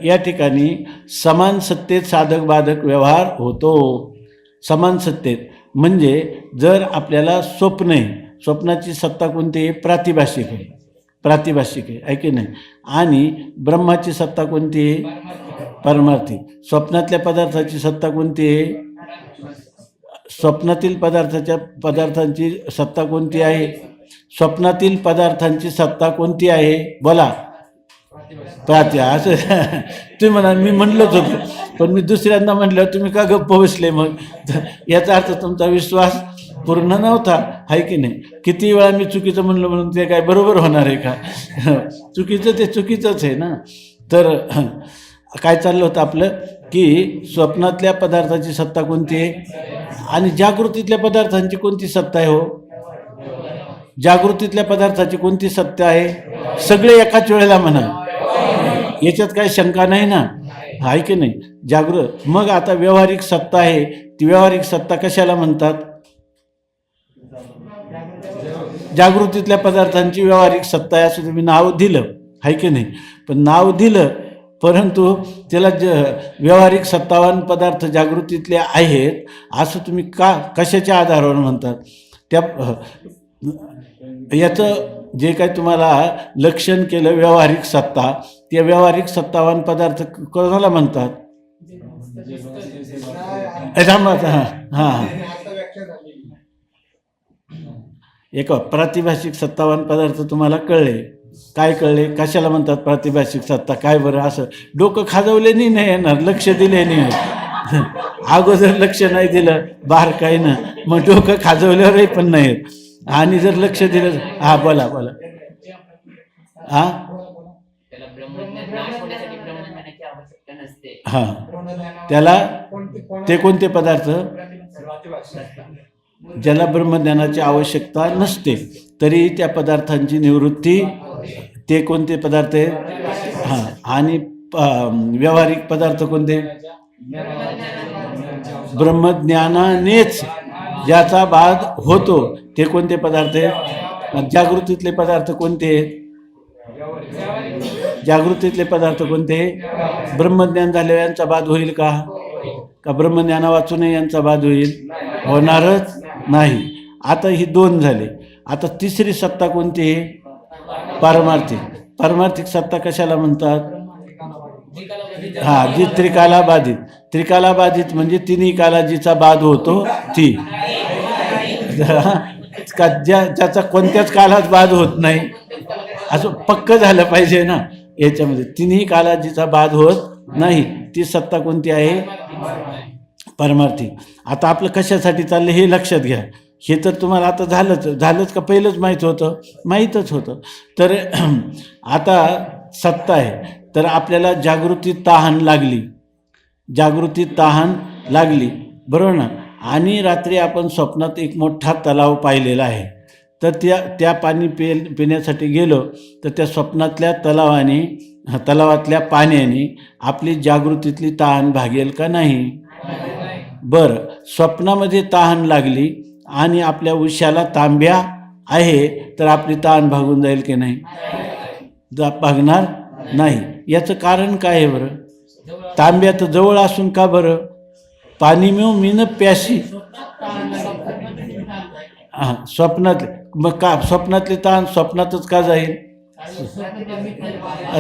या ठिकाणी समान सत्तेत साधक बाधक व्यवहार होतो. समान सत्तेत म्हणजे जर आपल्याला स्वप्न आहे, स्वप्नाची सत्ता कोणती आहे? प्रातिभाषिक आहे, प्रातिभाषिक आहे की नाही? आणि ब्रह्माची सत्ता कोणती आहे? पारमार्थिक. स्वप्नातल्या पदार्थाची सत्ता कोणती आहे? स्वप्नातील पदार्थांची सत्ता कोणती आहे? स्वप्नातील पदार्थांची सत्ता कोणती आहे? बोला. असं तुम्ही म्हणा, मी म्हणलोच होतो, पण मी दुसऱ्यांदा म्हटलं तुम्ही का गप्प बसले? मग याचा अर्थ तुमचा विश्वास पूर्ण नव्हता, आहे की नाही? किती वेळा मी चुकीचं म्हणलं म्हणून ते काय बरोबर होणार आहे का? चुकीचं ते चुकीचंच आहे ना. तर काय चाललं होतं आपलं, की स्वप्नातल्या पदार्थाची सत्ता कोणती आहे आणि जागृतीतल्या पदार्थांची कोणती सत्ता आहे? हो, जागृतीतल्या पदार्थाची कोणती सत्ता आहे? सगळे एकाच वेळेला म्हणा, याच्यात काय शंका नाही ना, आहे की नाही? मग आता व्यावहारिक सत्ता आहे, ती व्यावहारिक सत्ता कशाला म्हणतात? जागृतीतल्या पदार्थांची व्यावहारिक सत्ता आहे असं तुम्ही नाव दिलं, आहे की नाही? पण नाव दिलं, परंतु त्याला व्यावहारिक सत्तावान पदार्थ जागृतीतले आहेत असं तुम्ही कशाच्या आधारावर म्हणतात? त्या याचं जे काही तुम्हाला लक्षण केलं व्यावहारिक सत्ता, त्या व्यावहारिक सत्तावान पदार्थ कोणाला म्हणतात? हां एक प्रातिभाषिक सत्तावान पदार्थ तुम्हाला कळले. काय कळले? कशाला म्हणतात प्रातिभाषिक सत्ता? काय बरं असं डोकं खाजवले नाही येणार, लक्ष दिले नाही, अगोदर लक्ष नाही दिलं बाहेर काही ना, मग डोकं खाजवल्यावरही पण नाही. आणि जर लक्ष दिलं, हा बोला. हा हा त्याला ते कोणते पदार्थ? ज्याला ब्रह्मज्ञानाची आवश्यकता नसते तरी त्या पदार्थांची निवृत्ती, ते कोणते पदार्थ आहेत? हां. आणि व्यावहारिक पदार्थ कोणते? ब्रह्मज्ञानानेच ज्याचा बाध होतो ते कोणते पदार्थ आहेत? जागृतीतले पदार्थ कोणते आहेत? जागृतीतले पदार्थ कोणते? ब्रह्मज्ञान झाल्यावर यांचा बाध होईल का? ब्रह्मज्ञाना वाचूनही यांचा बाध होईल? होणारच नाही. आता ही दोन झाले. आता तिसरी सत्ता कोणती आहे? पारमार्थिक. पारमार्थिक सत्ता कशाला म्हणतात? जी त्रिकालाबाधित. त्रिकालाबाधित म्हणजे तिन्ही काला जिचा बाध होतो ती, ज्याचा कोणत्याच कालात बाध होत नाही असं पक्क झालं पाहिजे ना. याच्यामध्ये तिन्ही कालात जिचा बाध होत नाही ती सत्ता कोणती आहे? पारमार्थिक. आता आपलं कशासाठी चाललं हे लक्षात घ्या. हे तर तुम्हाला आता झालंच का पहिलंच माहीत होतं? माहीतच होतं. तर आता सत्ता आहे, तर आपल्याला जागृती तहान लागली, बरोबर ना? आणि रात्री आपण स्वप्नात एक मोठा तलाव पाहिलेला आहे, तर त्या पाणी पिण्यासाठी गेलो तर त्या स्वप्नातल्या तलावातल्या पाण्याने आपली जागृतीतली तहान भागेल का नाही? बरं, स्वप्नामध्ये तहान लागली आणि आपल्या उशाला तांब्या आहे तर आपली तहान भागून जाईल की नाही? भागणार नाही. याचं कारण काय आहे बरं? तांब्या तर जवळ असून का बरं? पाणी मिळून मीन प्याशी. हां, स्वप्नातले मग का स्वप्नातली तहान स्वप्नातच का जाईल?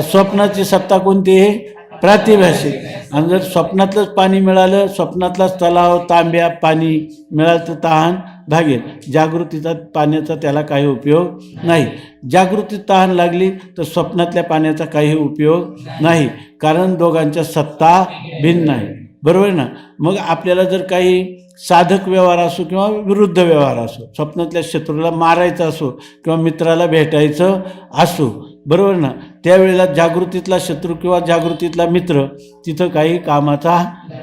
स्वप्नाची सत्ता कोणती आहे? प्रातिभाषिक. आणि जर स्वप्नातलंच पाणी मिळालं, स्वप्नातलाच तलाव तांब्या पाणी मिळालं तर तहान भागेल. जागृतीचा पाण्याचा त्याला काही उपयोग नाही. जागृतीत तहान लागली तर स्वप्नातल्या पाण्याचा काही उपयोग नाही, कारण दोघांच्या सत्ता भिन्न आहे. बरोबर ना? मग आपल्याला जर काही साधक व्यवहार असो किंवा विरुद्ध व्यवहार असो, स्वप्नातल्या शत्रूला मारायचं असो किंवा मित्राला भेटायचं असो, बरोबर ना, त्यावेळेला जागृतीतला शत्रू किंवा जागृतीतला मित्र तिथं काही कामाचा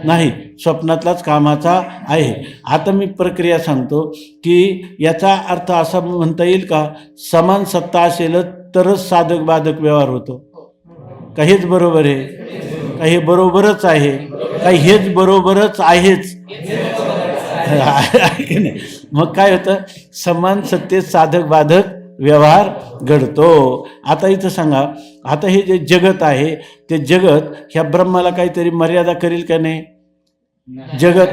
नाही, स्वप्नातलाच कामाचा आहे. आता मी प्रक्रिया सांगतो की याचा अर्थ असा म्हणता येईल का, समान सत्ता असेल तरच साधक बाधक व्यवहार होतो का? हेच बरोबर आहे का? हे बरोबरच आहे का? हेच बरोबरच आहेच आहे की नाही? मग काय होतं? समान सत्तेत साधक बाधक व्यवहार घडतो. आता इथं सांगा, आता हे जे जगत आहे ते जगत ह्या ब्रह्माला काहीतरी मर्यादा करेल का नाही? जगत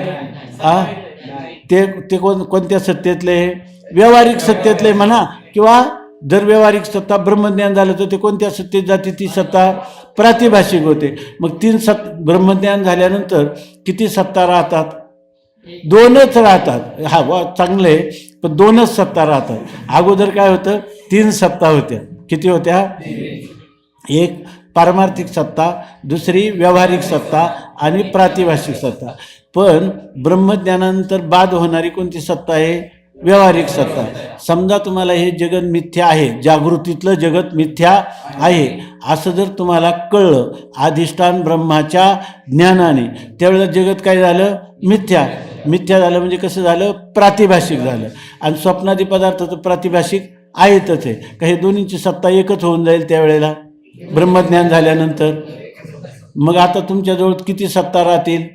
ते कोणत्या सत्तेतले? व्यावहारिक सत्तेतले म्हणा, किंवा जर व्यावहारिक सत्ता ब्रह्मज्ञान झालं तर ते कोणत्या सत्तेत जाते? ती सत्ता प्रातिभाषिक होते. मग ब्रह्मज्ञान झाल्यानंतर किती सत्ता राहतात? दोनच राहतात. हा वा, चांगले, पण दोनच सत्ता राहतात. अगोदर काय होतं? 3 सत्ता होत्या. किती होत्या? एक पारमार्थिक सत्ता, दुसरी व्यावहारिक सत्ता आणि प्रातिभाषिक सत्ता. पण ब्रह्मज्ञानानंतर बाद होणारी कोणती सत्ता आहे? व्यावहारिक सत्ता. समजा तुम्हाला हे जगत मिथ्या आहे, जागृतीतलं जगत मिथ्या आहे असं जर तुम्हाला कळलं अधिष्ठान ब्रह्माच्या ज्ञानाने, त्यावेळेला जगत काय झालं? मिथ्या झालं. म्हणजे कसं झालं? प्रातिभाषिक झालं. आणि स्वप्नादी पदार्थ तर प्रातिभाषिक आहेतच आहे. काही दोन्हींची सत्ता एकच होऊन जाईल त्यावेळेला ब्रह्मज्ञान झाल्यानंतर. मग आता तुमच्याजवळ किती सत्ता राहतील?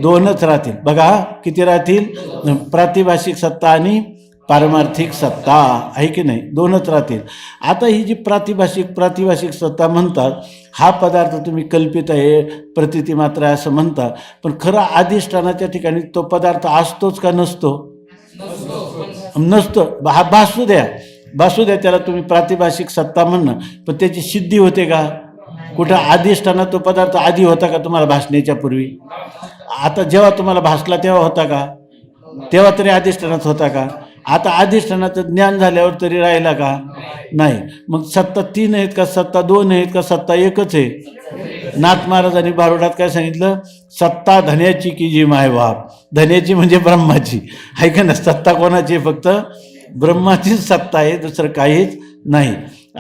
2च राहतील. बघा किती राहतील? प्रातिभाषिक सत्ता आणि पारमार्थिक सत्ता, आहे की नाही? 2च राहतील. आता ही जी प्रातिभाषिक सत्ता म्हणतात, हा पदार्थ तुम्ही कल्पित आहे, प्रतिती मात्र आहे असं म्हणता, पण खरं अधिष्ठानाच्या ठिकाणी तो पदार्थ असतोच का नसतो? नसतो. हा भासू द्या त्याला तुम्ही प्रातिभाषिक सत्ता म्हणणं, पण त्याची सिद्धी होते का? कुठं अधिष्ठानात तो पदार्थ आधी होता का तुम्हाला भासण्याच्या पूर्वी? आता जेव्हा तुम्हाला भासला तेव्हा होता का? तेव्हा तरी अधिष्ठानात होता का? आता अधिष्ठानाचं ज्ञान झाल्यावर तरी राहिला का? नाही. मग सत्ता 3 आहेत का? सत्ता 2 आहेत का? सत्ता एकच आहे? नाथ महाराजांनी भारुडात काय सांगितलं? सत्ता धन्याची की जी माय बाप. धन्याची म्हणजे ब्रह्माची, आहे का ना? सत्ता कोणाची? फक्त ब्रह्माचीच सत्ता आहे, दुसरं काहीच नाही.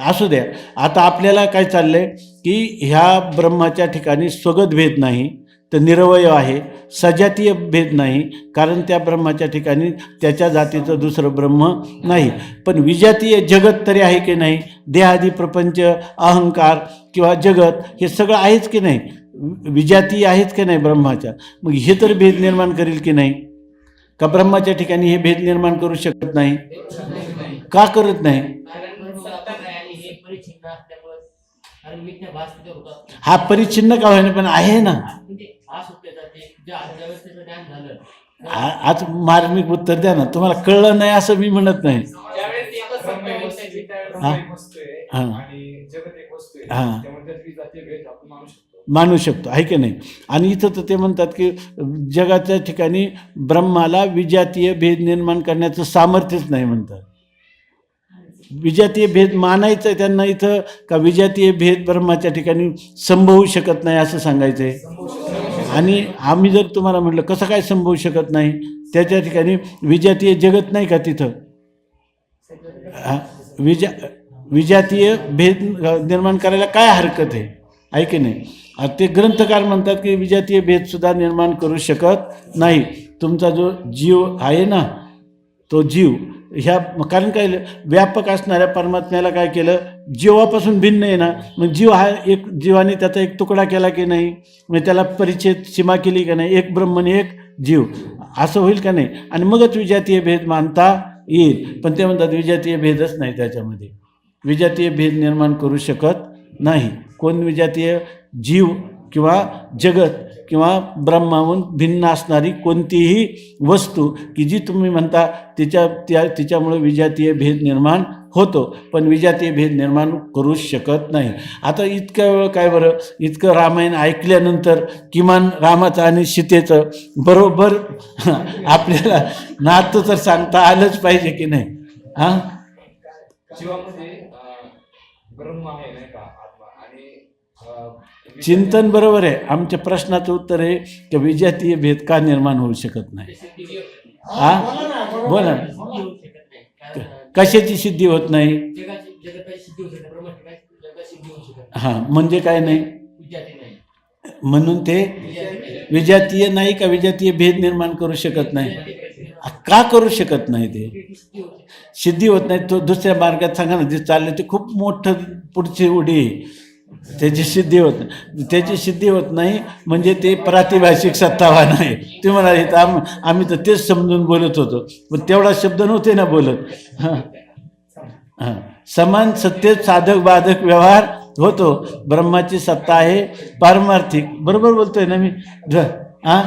असू द्या. आता आपल्याला काय चाललंय की ह्या ब्रह्माच्या ठिकाणी स्वगत भेद नाही, तर निरवय आहे. सजातीय भेद नाही, कारण त्या ब्रह्माच्या ठिकाणी त्याच्या जातीचं दुसरं ब्रह्म नाही. पण विजातीय जगत तरी आहे की नाही? देहादी प्रपंच, अहंकार किंवा जगत हे सगळं आहेच की नाही? विजातीय आहेच की नाही ब्रह्माच्या? मग हे तर भेद निर्माण करेल की नाही? का ब्रह्माच्या ठिकाणी हे भेद निर्माण करू शकत नाही? का करत नाही? हा परिच्छिन्न का होईना पण आहे ना. आज मार्मिक उत्तर द्या ना. तुम्हाला कळलं नाही असं मी म्हणत नाही. मानू शकतो, आहे की नाही? आणि इथं तर ते म्हणतात की जगाच्या ठिकाणी ब्रह्माला विजातीय भेद निर्माण करण्याचं सामर्थ्यच नाही म्हणतात. विजातीय भेद मानायचं त्यांना इथं, का विजातीय भेद ब्रह्माच्या ठिकाणी संभवू शकत नाही असं सांगायचं आहे? आणि आम्ही जर तुम्हाला म्हटलं कसं काय संभवू शकत नाही, त्याच्या ठिकाणी विजातीय जगत नाही का तिथं? विजातीय भेद निर्माण करायला काय हरकत आहे की नाही? ते ग्रंथकार म्हणतात की विजातीय भेदसुद्धा निर्माण करू शकत नाही. तुमचा जो जीव आहे ना, तो जीव ह्या कारण काय व्यापक असणाऱ्या परमात्म्याला काय केलं, जीवापासून भिन्न आहे ना, मग जीव हा एक जीवाने त्याचा एक तुकडा केला की नाही, मग त्याला परिच्छेद सीमा केली का नाही, एक ब्रह्मने एक जीव, असं होईल का नाही, आणि मगच विजातीय भेद मानता येईल. पण ते म्हणतात विजातीय भेदच नाही, त्याच्यामध्ये विजातीय भेद निर्माण करू शकत नाही. कोण विजातीय? जीव किंवा जगत किंवा ब्रह्माहून भिन्न असणारी कोणतीही वस्तू की जी तुम्ही म्हणता तिच्यामुळे विजातीय भेद निर्माण होतो, पण विजातीय भेद निर्माण करू शकत नाही. आता इतक्या वेळ काय बरं, इतकं रामायण ऐकल्यानंतर किमान रामाचं आणि सीतेचं बरोबर आपल्याला नातं तर सांगता आलंच पाहिजे की नाही? हां, जीवामध्ये ब्रह्म आहे नाही का, आत्मा, आणि चिंतन बरोबर आहे. आमच्या प्रश्नाचं उत्तर आहे की विजातीय भेद का निर्माण होऊ शकत नाही. हा, बोला. कशाची सिद्धी होत नाही? हां, म्हणजे काय नाही, म्हणून ते विजातीय नाही का विजातीय भेद निर्माण करू शकत नाही. का करू शकत नाही? ते सिद्धी होत नाही. तो दुसऱ्या मार्गात सांगा ना, जे चाललं ते खूप मोठं पुढची उडी आहे, त्याची सिद्धी होत नाही. त्याची सिद्धी होत नाही म्हणजे ते प्रातिभाषिक सत्तावान आहे. ते म्हणाले आम्ही तर तेच समजून बोलत होतो, पण तेवढा शब्द नव्हते ना बोलत. हां हां, समान सत्तेत साधक बाधक व्यवहार होतो. ब्रह्माची सत्ता आहे पारमार्थिक. बरोबर बोलतोय ना मी? हां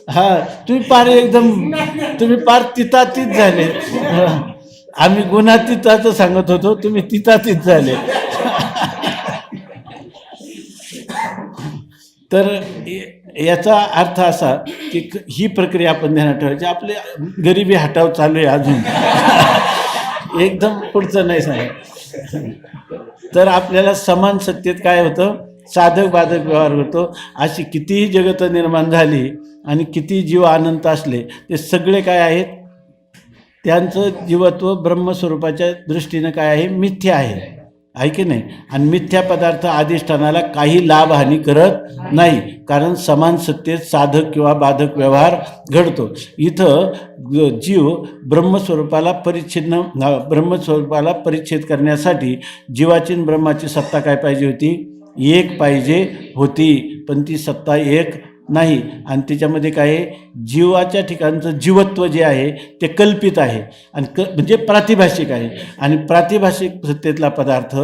हां, तुम्ही पार तितातीत झाले. आम्ही गुणातीताचं सांगत होतो, तुम्ही तितातीत झाले. तर याचा अर्थ असा की ही प्रक्रिया आपण ध्यानात ठेवायची. आपले गरिबी हटाव चालू आहे अजून, एकदम पुढचं नाही सांग. तर आपल्याला समान सत्तेत काय होतं, साधक बाधक व्यवहार होतो. अशी कितीही जगतं निर्माण झाली आणि किती जीव अनंत असले, ते सगळे काय आहेत, त्यांचं जीवत्व ब्रह्मस्वरूपाच्या दृष्टीनं काय आहे, मिथ्या आहे की नाही. आणि मिथ्या पदार्थ अधिष्ठानाला काही लाभहानी करत नाही, कारण समान सत्तेत साधक किंवा बाधक व्यवहार घडतो. इथं जीव ब्रह्मस्वरूपाला परिच्छेद करण्यासाठी जीवाची आणि ब्रह्माची सत्ता काय पाहिजे होती, एक पाहिजे होती, पण ती सत्ता एक नाही. आणि त्याच्यामध्ये काय आहे, जीवाच्या ठिकाणचं जीवत्व जे आहे ते कल्पित आहे आणि म्हणजे प्रातिभाषिक आहे. आणि प्रातिभाषिक सत्तेतला पदार्थ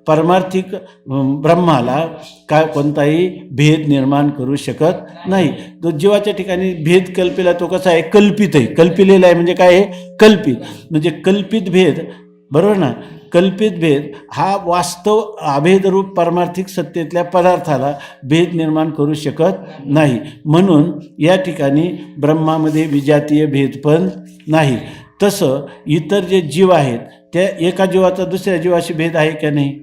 परमार्थिक ब्रह्माला काय कोणताही भेद निर्माण करू शकत नाही. तो जीवाच्या ठिकाणी भेद कल्पिला, तो कसा आहे, कल्पित आहे. कल्पिलेला आहे म्हणजे काय आहे, कल्पित. म्हणजे कल्पित भेद, बरोबर ना. कल्पित भेद हा वास्तव अभेदरूप परमार्थिक सत्तेतल्या पदार्थाला भेद निर्माण करू शकत नाही. म्हणून या ठिकाणी ब्रह्मामध्ये विजातीय भेद पण नाही. तसं इतर जे जीव आहेत त्या एका जीवाचा दुसऱ्या जीवाशी भेद आहे की नाही,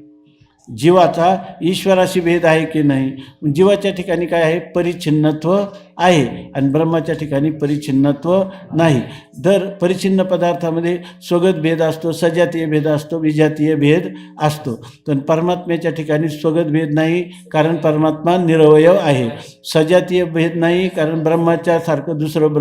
जीवाचा ईश्वराशी भेद आहे की नाही. जीवाच्या ठिकाणी काय आहे, परिच्छिन्नत्व आहे आणि ब्रह्माच्या ठिकाणी परिच्छिन्नत्व नाही. दर परिच्छिन्न पदार्थामध्ये स्वगत भेद असतो, सजातीय भेद असतो, विजातीय भेद असतो. तर परमात्म्याच्या ठिकाणी स्वगत भेद नाही, कारण परमात्मा निरवयव आहे. सजातीय भेद नाही, कारण ब्रह्माच्या सारखं दुसरं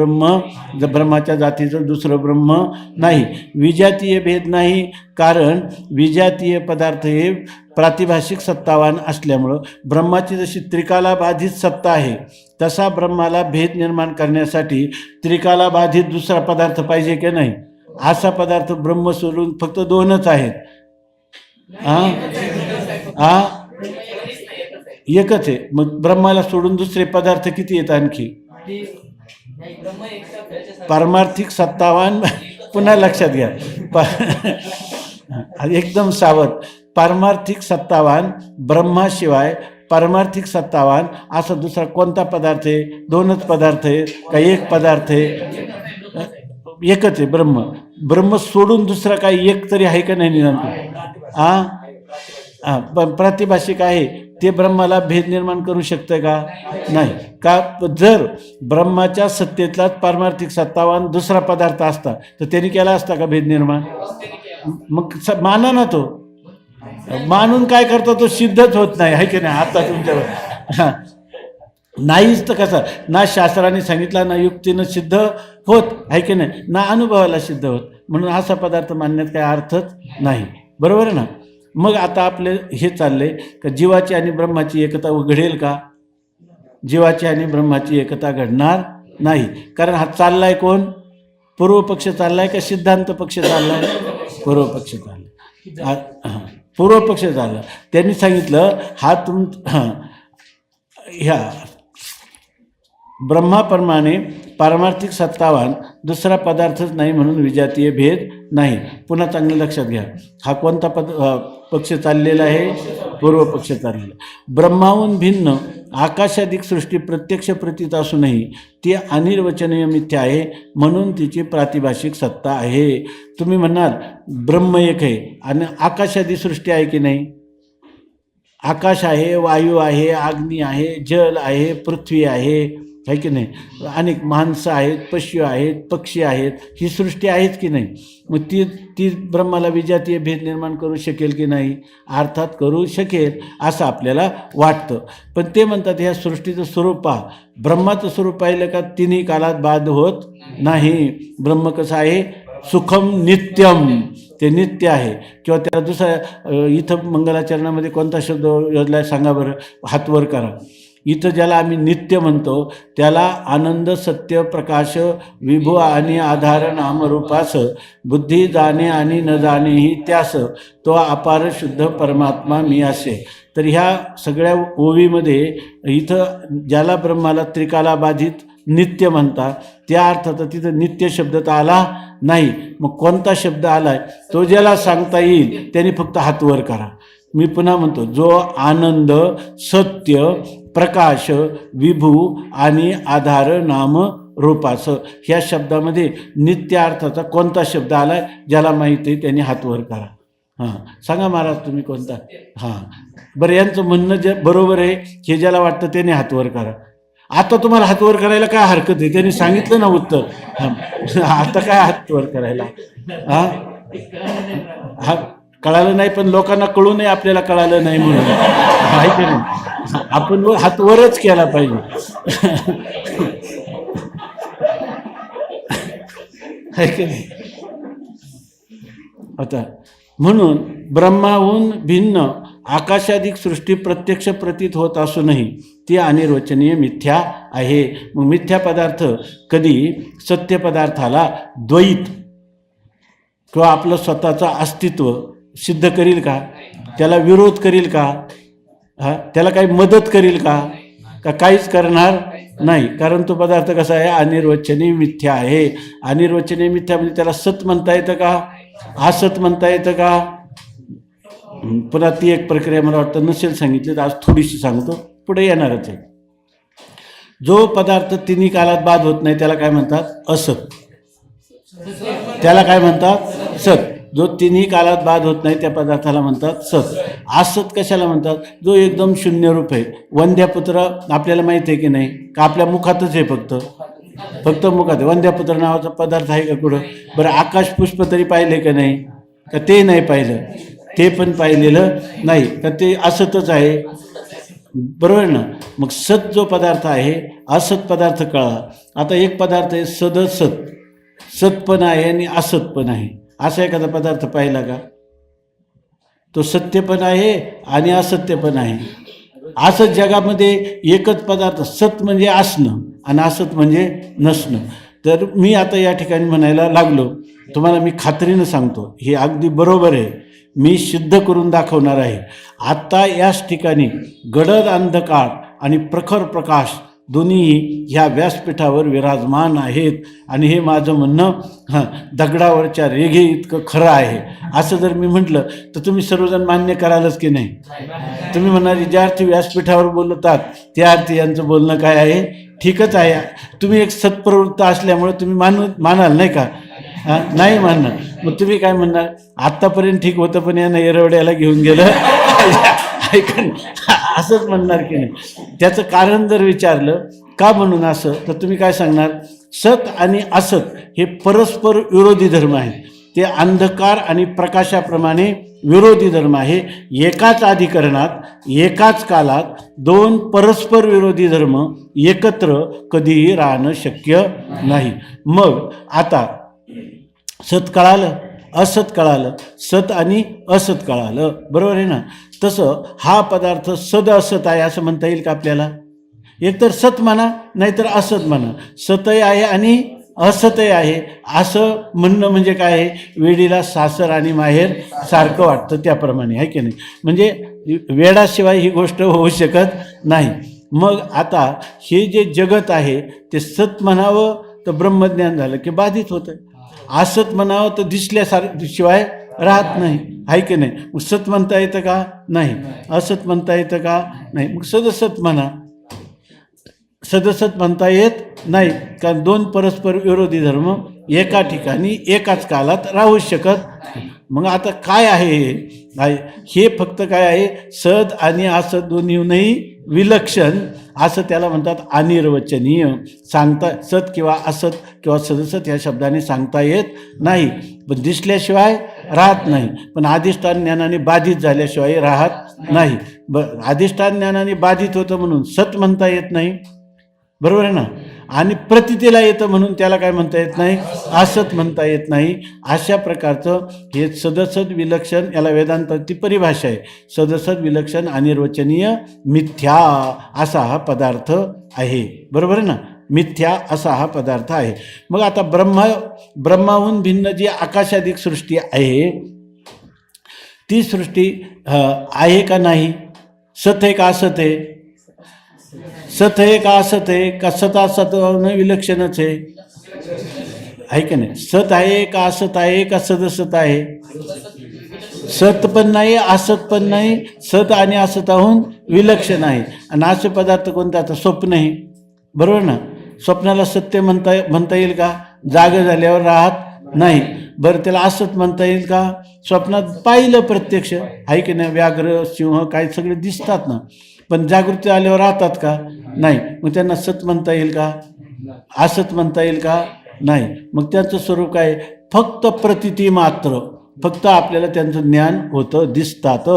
ब्रह्माच्या जातीचं दुसरं ब्रह्म नाही. विजातीय भेद नाही, कारण विजातीय पदार्थ हे प्रातिभाषिक सत्तावान असल्यामुळं ब्रह्माची जशी त्रिकालाबाधित सत्ता आहे, तसा ब्रह्माला भेद निर्माण करण्यासाठी त्रिकालाबाधित दुसरा पदार्थ पाहिजे की नाही. असा पदार्थ ब्रह्म सोडून फक्त दोनच आहेत. एकच आहे. मग ब्रह्माला सोडून दुसरे पदार्थ किती आहेत आणखी? पारमार्थिक सत्तावान, पुन्हा लक्षात घ्या, एकदम सावध. पारमार्थिक सत्तावान ब्रह्माशिवाय पारमार्थिक सत्तावान असा दुसरा कोणता पदार्थ आहे? दोनच पदार्थ आहे का एक पदार्थ आहे? एकच आहे ब्रह्म. ब्रह्म सोडून दुसरा काही एक तरी आहे का नाही निदान? पण प्रातिभाषिक आहे ते ब्रह्माला भेद निर्माण करू शकतं का? नाही. का? जर ब्रह्माच्या सत्तेतलाच पारमार्थिक सत्तावान दुसरा पदार्थ असता तर त्यांनी केला असता का भेद निर्माण? मग माना ना, तो मानून काय करतो, तो सिद्धच होत नाही, आहे की नाही. आता तुमच्यावर नाहीच तर कसा, ना शास्त्राने सांगितला, ना युक्तीनं सिद्ध होत आहे की नाही, ना अनुभवाला सिद्ध होत, म्हणून असा पदार्थ मानण्यात काही अर्थच नाही. बरोबर आहे ना. मग आता आपले हे चाललंय का जीवाची आणि ब्रह्माची एकता घडेल का? जीवाची आणि ब्रह्माची एकता घडणार नाही. कारण हा चाललाय कोण? पूर्व पक्ष चाललाय का सिद्धांत पक्ष चाललाय? पूर्व पक्ष चाललाय. पूर्व पक्ष चालला. त्यांनी सांगितलं हा ह्या ब्रह्माप्रमाणे पारमार्थिक सत्तावान दुसरा पदार्थच नाही, म्हणून विजातीय भेद नाही. पुन्हा चांगलं लक्षात घ्या, हा कोणता पक्ष चाललेला आहे? पूर्व पक्ष चाललेला. ब्रह्माहून भिन्न आकाशादिक सृष्टी प्रत्यक्ष प्रतीत असूनही ती अनिर्वचनीय मिथ्या आहे, म्हणून तिची प्रातिभाषिक सत्ता आहे. तुम्ही म्हणाल ब्रह्म एक आहे आणि आकाशादी सृष्टी आहे की नाही? आकाश आहे, वायू आहे, अग्नी आहे, जल आहे, पृथ्वी आहे की नाही, अनेक माणसं आहेत, पशु आहेत, पक्षी आहेत, ही सृष्टी आहेत की नाही. मग ती ब्रह्माला विजातीय भेद निर्माण करू शकेल की नाही? अर्थात करू शकेल असं आपल्याला वाटतं. पण ते म्हणतात ह्या सृष्टीचं स्वरूप पहा. ब्रह्माचं स्वरूप पाहिलं का तिन्ही कालात बाद होत नाही. ब्रह्म कसं आहे? सुखम नित्यम, ते नित्य आहे. किंवा त्याला दुसऱ्या इथं मंगलाचरणामध्ये कोणता शब्द योजला सांगा बरं, हात वर करा. इथं ज्याला आम्ही नित्य म्हणतो त्याला आनंद, सत्य, प्रकाश, विभू आणि आधार नामरूपास, बुद्धी जाणे आणि न जाणेही त्यास, तो अपार शुद्ध परमात्मा मी असे. तर ह्या सगळ्या ओवीमध्ये इथं ज्याला ब्रह्माला त्रिकाला बाधित नित्य म्हणतात, त्या अर्थात तिथं नित्य शब्द तर आला नाही. मग कोणता शब्द आलाय? तो ज्याला सांगता येईल त्याने फक्त हात वर करा. मी पुन्हा म्हणतो, जो आनंद, सत्य, प्रकाश, विभू आणि आधार नाम रूपाचं, ह्या शब्दामध्ये नित्य अर्थाचा कोणता शब्द आलाय? ज्याला माहिती आहे त्यांनी हात वर करा. हां, सांगा महाराज तुम्ही कोणता? हां, बरं, यांचं म्हणणं जे बरोबर आहे हे ज्याला वाटतं त्याने हात वर करा. आता तुम्हाला हात वर करायला काय हरकत आहे? त्यांनी सांगितलं ना उत्तर. आता काय हात वर करायला? हां, हा कळालं नाही, पण लोकांना कळू नये आपल्याला कळालं नाही म्हणून, आहे की नाही? आपण हात वरच केला पाहिजे. आहे की नाही? आता म्हणून ब्रह्माहून भिन्न आकाशादिक सृष्टी प्रत्यक्ष प्रतीत होत असूनही ती अनिर्वचनीय मिथ्या आहे. मग मिथ्या पदार्थ कधी सत्य पदार्थाला द्वैत किंवा आपलं स्वतःचं अस्तित्व सिद्ध करील का? त्याला विरोध करील का? त्याला काही मदत करील का? काहीच करणार नाही. कारण तो पदार्थ कसा आहे? अनिर्वचनीय मिथ्या आहे. अनिर्वचनीय मिथ्या म्हणजे त्याला सत म्हणता येतं का? असत म्हणता येतं का? पुन्हा ती एक प्रक्रिया मला वाटतं नसेल सांगितली तर आज थोडीशी सांगतो, पुढे येणारच आहे. जो पदार्थ तिन्ही कालात बाद होत नाही त्याला काय म्हणतात? असत. त्याला काय म्हणतात? सत. जो तिन्ही कालात बाद होत नाही त्या पदार्थाला म्हणतात सत. असत कशाला म्हणतात? जो एकदम शून्य रूप आहे. वंद्यापुत्र आपल्याला माहिती आहे की नाही? का आपल्या मुखातच आहे? फक्त मुखात आहे. वंद्यापुत्र नावाचा पदार्थ आहे का कुठं? बरं, आकाश पुष्प तरी पाहिले का नाही? का ते नाही पाहिलं? ते पण पाहिलेलं नाही. का ते असतच आहे? बरोबर ना. मग सत जो पदार्थ आहे, असत पदार्थ कळा. आता एक पदार्थ आहे सदसत, सत पण आहे आणि असत पण आहे. असा एखादा पदार्थ पाहिला का? तो सत्य पण आहे आणि असत्य पण आहे. असत जगामध्ये एकच पदार्थ, सत म्हणजे असणं आणि असत म्हणजे नसणं. तर मी आता या ठिकाणी म्हणायला लागलो, तुम्हाला मी खात्रीनं सांगतो हे अगदी बरोबर आहे, मी सिद्ध करून दाखवणार आहे. आत्ता याच ठिकाणी गडद अंधकार आणि प्रखर प्रकाश दोन्ही ह्या व्यासपीठावर विराजमान आहेत. आणि हे माझं म्हणणं दगडावरच्या रेघे इतकं खरं आहे. असं जर मी म्हटलं तर तुम्ही सर्वजण मान्य करालच की नाही? तुम्ही म्हणाल ज्या अर्थी व्यासपीठावर बोलतात त्या अर्थी यांचं बोलणं काय आहे? ठीकच आहे. तुम्ही एक सत्प्रवृत्त असल्यामुळे तुम्ही मानाल नाही का? नाही मानणार. मग तुम्ही काय म्हणणार? आत्तापर्यंत ठीक होतं पण यांना एरवड्याला घेऊन गेलं असंच म्हणणार की नाही? त्याचं कारण जर विचारलं का म्हणून असं, तर तुम्ही काय सांगणार? सत आणि असत हे परस्पर विरोधी धर्म आहेत. ते अंधकार आणि प्रकाशाप्रमाणे विरोधी धर्म आहे. एकाच अधिकरणात एकाच कालात दोन परस्पर विरोधी धर्म एकत्र कधीही राहणं शक्य नाही. मग आता सत कळालं, असत कळालं, सत आणि असत कळालं, बरोबर आहे ना. तसं हा पदार्थ सद असत आहे असं म्हणता येईल का आपल्याला? एकतर सत म्हणा नाहीतर असत म्हणा. सतही आहे आणि असतही आहे असं म्हणणं म्हणजे काय आहे? वेडीला सासर आणि माहेर सारखं वाटतं त्याप्रमाणे, आहे की नाही. म्हणजे वेडाशिवाय ही गोष्ट होऊ शकत नाही. मग आता हे जे जगत आहे ते सत म्हणावं तर ब्रह्मज्ञान झालं की बाधित होतं, असत म्हणावं तर दिसल्याशिवाय राहत नाही, आहे की नाही. मग सत म्हणता येतं का? नाही. असत म्हणता येतं का? नाही. मग सदसत म्हणा. सदसत म्हणता येत नाही, कारण दोन परस्पर विरोधी धर्म एका ठिकाणी एकाच कालात राहू शकत. मग आता काय आहे हे? फक्त काय आहे? सद आणि असत दोन्हीहूनही विलक्षण असं त्याला म्हणतात अनिर्वचनीय. सांगता सत किंवा असत किंवा सदसत ह्या शब्दाने सांगता येत नाही, पण दिसल्याशिवाय राहत नाही. पण अधिष्ठान ज्ञानाने बाधित झाल्याशिवाय राहत नाही. अधिष्ठान ज्ञानाने बाधित होतं म्हणून सत म्हणता येत नाही, बरोबर आहे ना. आणि प्रतितीला येतं म्हणून त्याला काय म्हणता येत नाही? असत म्हणता येत नाही. अशा प्रकारचं हे सदसद विलक्षण, याला वेदांताची परिभाषा आहे. सदसद विलक्षण अनिर्वचनीय मिथ्या असा हा पदार्थ आहे, बरोबर आहे ना. मिथ्या असा हा पदार्थ आहे. मग आता ब्रह्माहून भिन्न जी आकाशादिक सृष्टी आहे ती सृष्टी आहे का नाही? सत आहे का असत आहे? सत आहे का असत आहे? का सतासतनं विलक्षणच आहे की नाही? सत आहे का असत आहे का सदसत आहे? सत पण नाही असत पण नाही, सत आणि असताहून विलक्षण आहे. आणि असे पदार्थ कोणते? आता स्वप्न आहे, बरोबर ना. स्वप्नाला सत्य म्हणता येईल का? जागे झाल्यावर राहत नाही. बरं, त्याला असत म्हणता येईल का? स्वप्नात पाहिलं प्रत्यक्ष, आहे की नाही. व्याघ्र सिंह काही सगळे दिसतात ना, पण जागृती आल्यावर राहतात का? नाही. मग त्यांना सत म्हणता येईल का? असत म्हणता येईल का? नाही. मग त्यांचं स्वरूप काय? फक्त प्रतिती मात्र, फक्त आपल्याला त्यांचं ज्ञान होतं, दिसतात,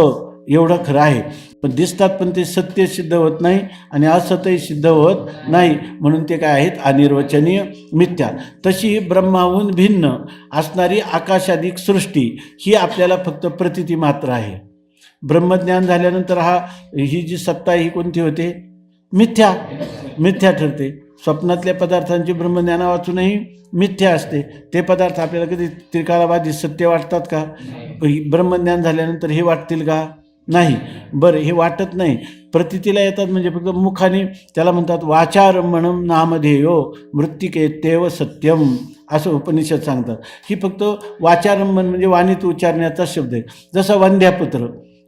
एवढं खरं आहे. पण दिसतात पण ते सत्य सिद्ध होत नाही आणि असतही सिद्ध होत नाही, म्हणून ते काय आहेत? अनिर्वचनीय मिथ्या. तशी ब्रह्माहून भिन्न असणारी आकाशादिक सृष्टी ही आपल्याला फक्त प्रतिती मात्र आहे. ब्रह्मज्ञान झाल्यानंतर ही जी सत्ता ही कोणती होते? मिथ्या ठरते. स्वप्नातल्या पदार्थांची ब्रह्मज्ञाना वाचूनही मिथ्या असते. ते पदार्थ आपल्याला कधी त्रिकालाबाधी सत्य वाटतात का? ब्रह्मज्ञान झाल्यानंतर हे वाटतील का? नाही. बरं, हे वाटत नाही. प्रतितीला येतात म्हणजे फक्त मुखाने, त्याला म्हणतात वाचारंभणं नामधेयो मृत्तिकेत्येव सत्यम असं उपनिषद सांगतात. ही फक्त वाचारंभण म्हणजे वाणीत उच्चारण्याचा शब्द आहे. जसा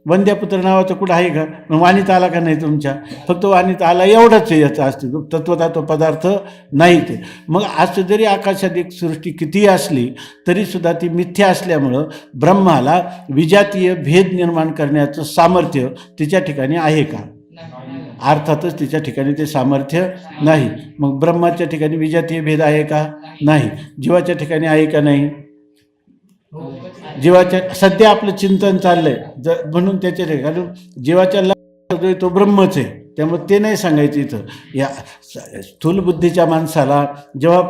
वंद्यापुत्र नावाचं कुठं आहे का? मग वाणीत आला का नाही तुमच्या? फक्त वाणीत आला एवढंच याचं असते, तत्वतः तो पदार्थ नाही ते. मग असं जरी आकाशादिक सृष्टी कितीही असली तरीसुद्धा ती मिथ्या असल्यामुळं ब्रह्माला विजातीय भेद निर्माण करण्याचं सामर्थ्य तिच्या ठिकाणी आहे का? अर्थातच तिच्या ठिकाणी ते सामर्थ्य नाही. मग ब्रह्माच्या ठिकाणी विजातीय भेद आहे का? नाही. जीवाच्या ठिकाणी आहे का? नाही. जीवाच्या सध्या आपलं चिंतन चाललंय म्हणून त्याच्या ठिकाणी जीवाच्या लक्षात तो ब्रह्मच आहे, त्यामुळे ते नाही सांगायचं इथं. या स्थूल बुद्धीच्या माणसाला जेव्हा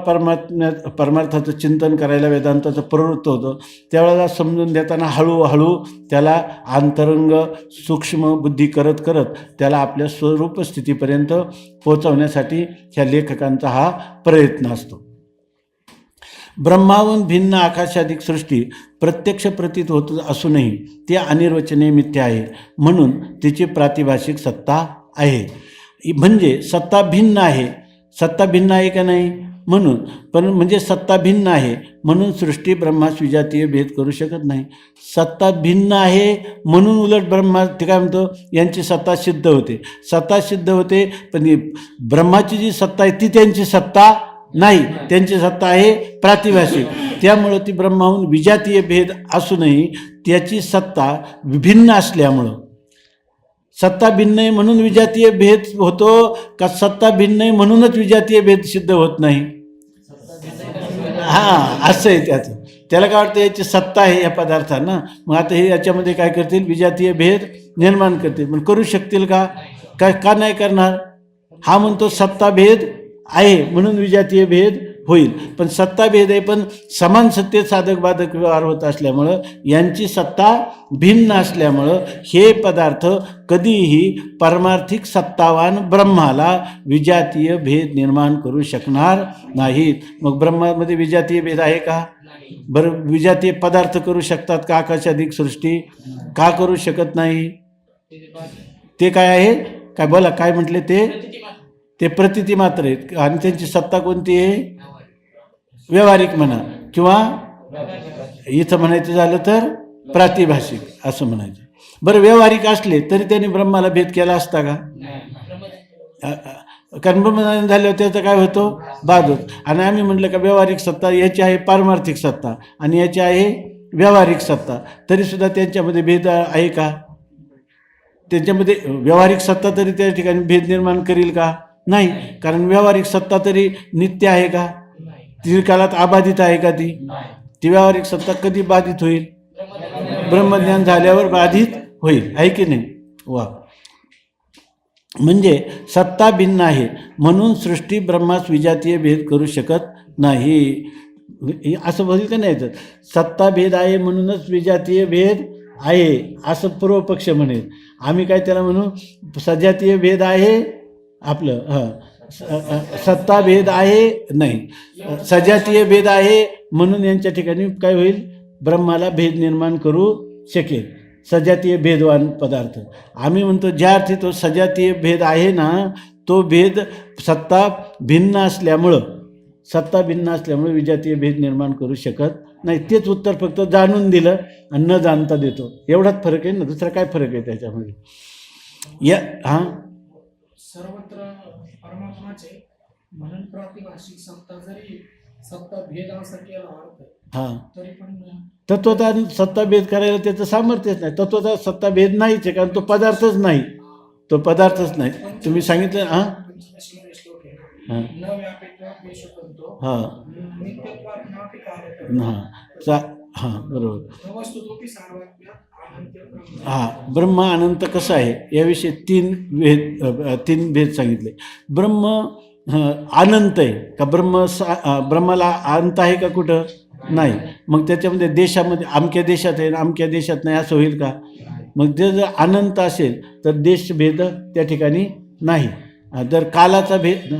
परमार्थाचं चिंतन करायला वेदांताचं प्रवृत्त होतं त्यावेळेला समजून देताना हळूहळू त्याला अंतरंग सूक्ष्म बुद्धी करत करत त्याला आपल्या स्वरूप स्थितीपर्यंत पोहोचवण्यासाठी ह्या लेखकांचा हा प्रयत्न असतो. ब्रह्माहून भिन्न आकाशादिक सृष्टी प्रत्यक्ष प्रतीत होत असूनही ती अनिर्वचनीय मिथ्या आहे, म्हणून तिची प्रातिभाषिक सत्ता आहे. म्हणजे सत्ता भिन्न आहे. सत्ता भिन्न आहे का नाही? म्हणून पण म्हणजे सत्ता भिन्न आहे म्हणून सृष्टी ब्रह्मास विजातीय भेद करू शकत नाही. सत्ता भिन्न आहे म्हणून उलट ब्रह्मा ते काय म्हणतो, यांची सत्ता सिद्ध होते. सत्ता सिद्ध होते, पण ब्रह्माची जी सत्ता आहे ती त्यांची सत्ता नाही, त्यांची सत्ता आहे प्रातिभाषिक. त्यामुळं ती ब्रह्माहून विजातीय भेद असूनही त्याची सत्ता भिन्न असल्यामुळं, सत्ता भिन्न आहे म्हणून विजातीय भेद होतो का सत्ता भिन्न आहे म्हणूनच विजातीय भेद सिद्ध होत नाही? हां, असं आहे त्याचं. त्याला काय वाटतं याची सत्ता आहे या पदार्थांना, मग आता हे याच्यामध्ये काय करतील, विजातीय भेद निर्माण करतील. पण करू शकतील का? का नाही करणार? हा म्हणतो सत्ता भेद आहे म्हणून विजातीय भेद होईल, पण सत्ता भेद आहे, पण समान सत्तेत साधक बाधक व्यवहार होत असल्यामुळं, यांची सत्ता भिन्न असल्यामुळं हे पदार्थ कधीही पारमार्थिक सत्तावान ब्रह्माला विजातीय भेद निर्माण करू शकणार नाहीत. मग ब्रह्मामध्ये विजातीय भेद आहे का? बरं, विजातीय पदार्थ करू शकतात का आकाशाधिक सृष्टी? का करू शकत नाही? ते काय आहे? काय बोला, काय म्हटले ते प्रतिती मात्र आहेत, आणि त्यांची सत्ता कोणती आहे? व्यावहारिक म्हणा, किंवा इथं म्हणायचं झालं तर प्रातिभाषिक असं म्हणायचं. बरं, व्यावहारिक असले तरी त्यांनी ब्रह्माला भेद केला असता का? कारण ब्रह्मज्ञान झाल्यावर त्याचं काय होतो? बाध होत. आणि आम्ही म्हटलं का व्यावहारिक सत्ता याची आहे पारमार्थिक सत्ता आणि याची आहे व्यावहारिक सत्ता, तरीसुद्धा त्यांच्यामध्ये भेद आहे का? त्यांच्यामध्ये व्यावहारिक सत्ता तरी त्या ठिकाणी भेद निर्माण करील का? नाही, कारण व्यावहारिक सत्ता तरी नित्य आहे का? दीर्घकालात अबाधित आहे का? ती व्यावहारिक सत्ता कधी बाधित होईल? ब्रह्मज्ञान झाल्यावर बाधित होईल, आहे की नाही? वा, म्हणजे सत्ता भिन्न आहे म्हणून सृष्टी ब्रह्मास विजातीय भेद करू शकत नाही, असं बोललं का नाही? तर सत्ता भेद आहे म्हणूनच विजातीय भेद आहे असं पूर्वपक्ष म्हणेल. आम्ही काय त्याला म्हणू, सजातीय भेद आहे आपलं, सत्ता भेद आहे नाही, सजातीय भेद आहे म्हणून यांच्या ठिकाणी काय होईल? ब्रह्माला भेद निर्माण करू शकेल, सजातीय भेदवान पदार्थ. आम्ही म्हणतो ज्या अर्थी तो सजातीय भेद आहे ना, तो भेद सत्ता भिन्न असल्यामुळं विजातीय भेद निर्माण करू शकत नाही. तेच उत्तर फक्त जाणून दिलं आणि न जाणता देतो, एवढाच फरक आहे ना, दुसरा काय फरक आहे त्याच्यामध्ये? सर्वत्र परमात्माचे म्हणून प्रातिभाषिक सत्ता जरी सत्ता भेद असा केला तरी पण तत्वता सत्ता भेद करायला त्याचं सामर्थ्यच नाही. तत्वता सत्ता भेद नाहीच आहे, कारण तो पदार्थच नाही. तुम्ही सांगितलं हां बरोबर. ब्रह्म अनंत कसं आहे याविषयी तीन भेद सांगितले. ब्रह्म अनंत आहे का? ब्रह्माला अंत आहे का? कुठं नाही. मग त्याच्यामध्ये देशामध्ये अमक्या देशात आहे अमक्या देशात नाही असं होईल का? मग ते जर अनंत असेल तर देशभेद त्या ठिकाणी नाही. जर कालाचा भेद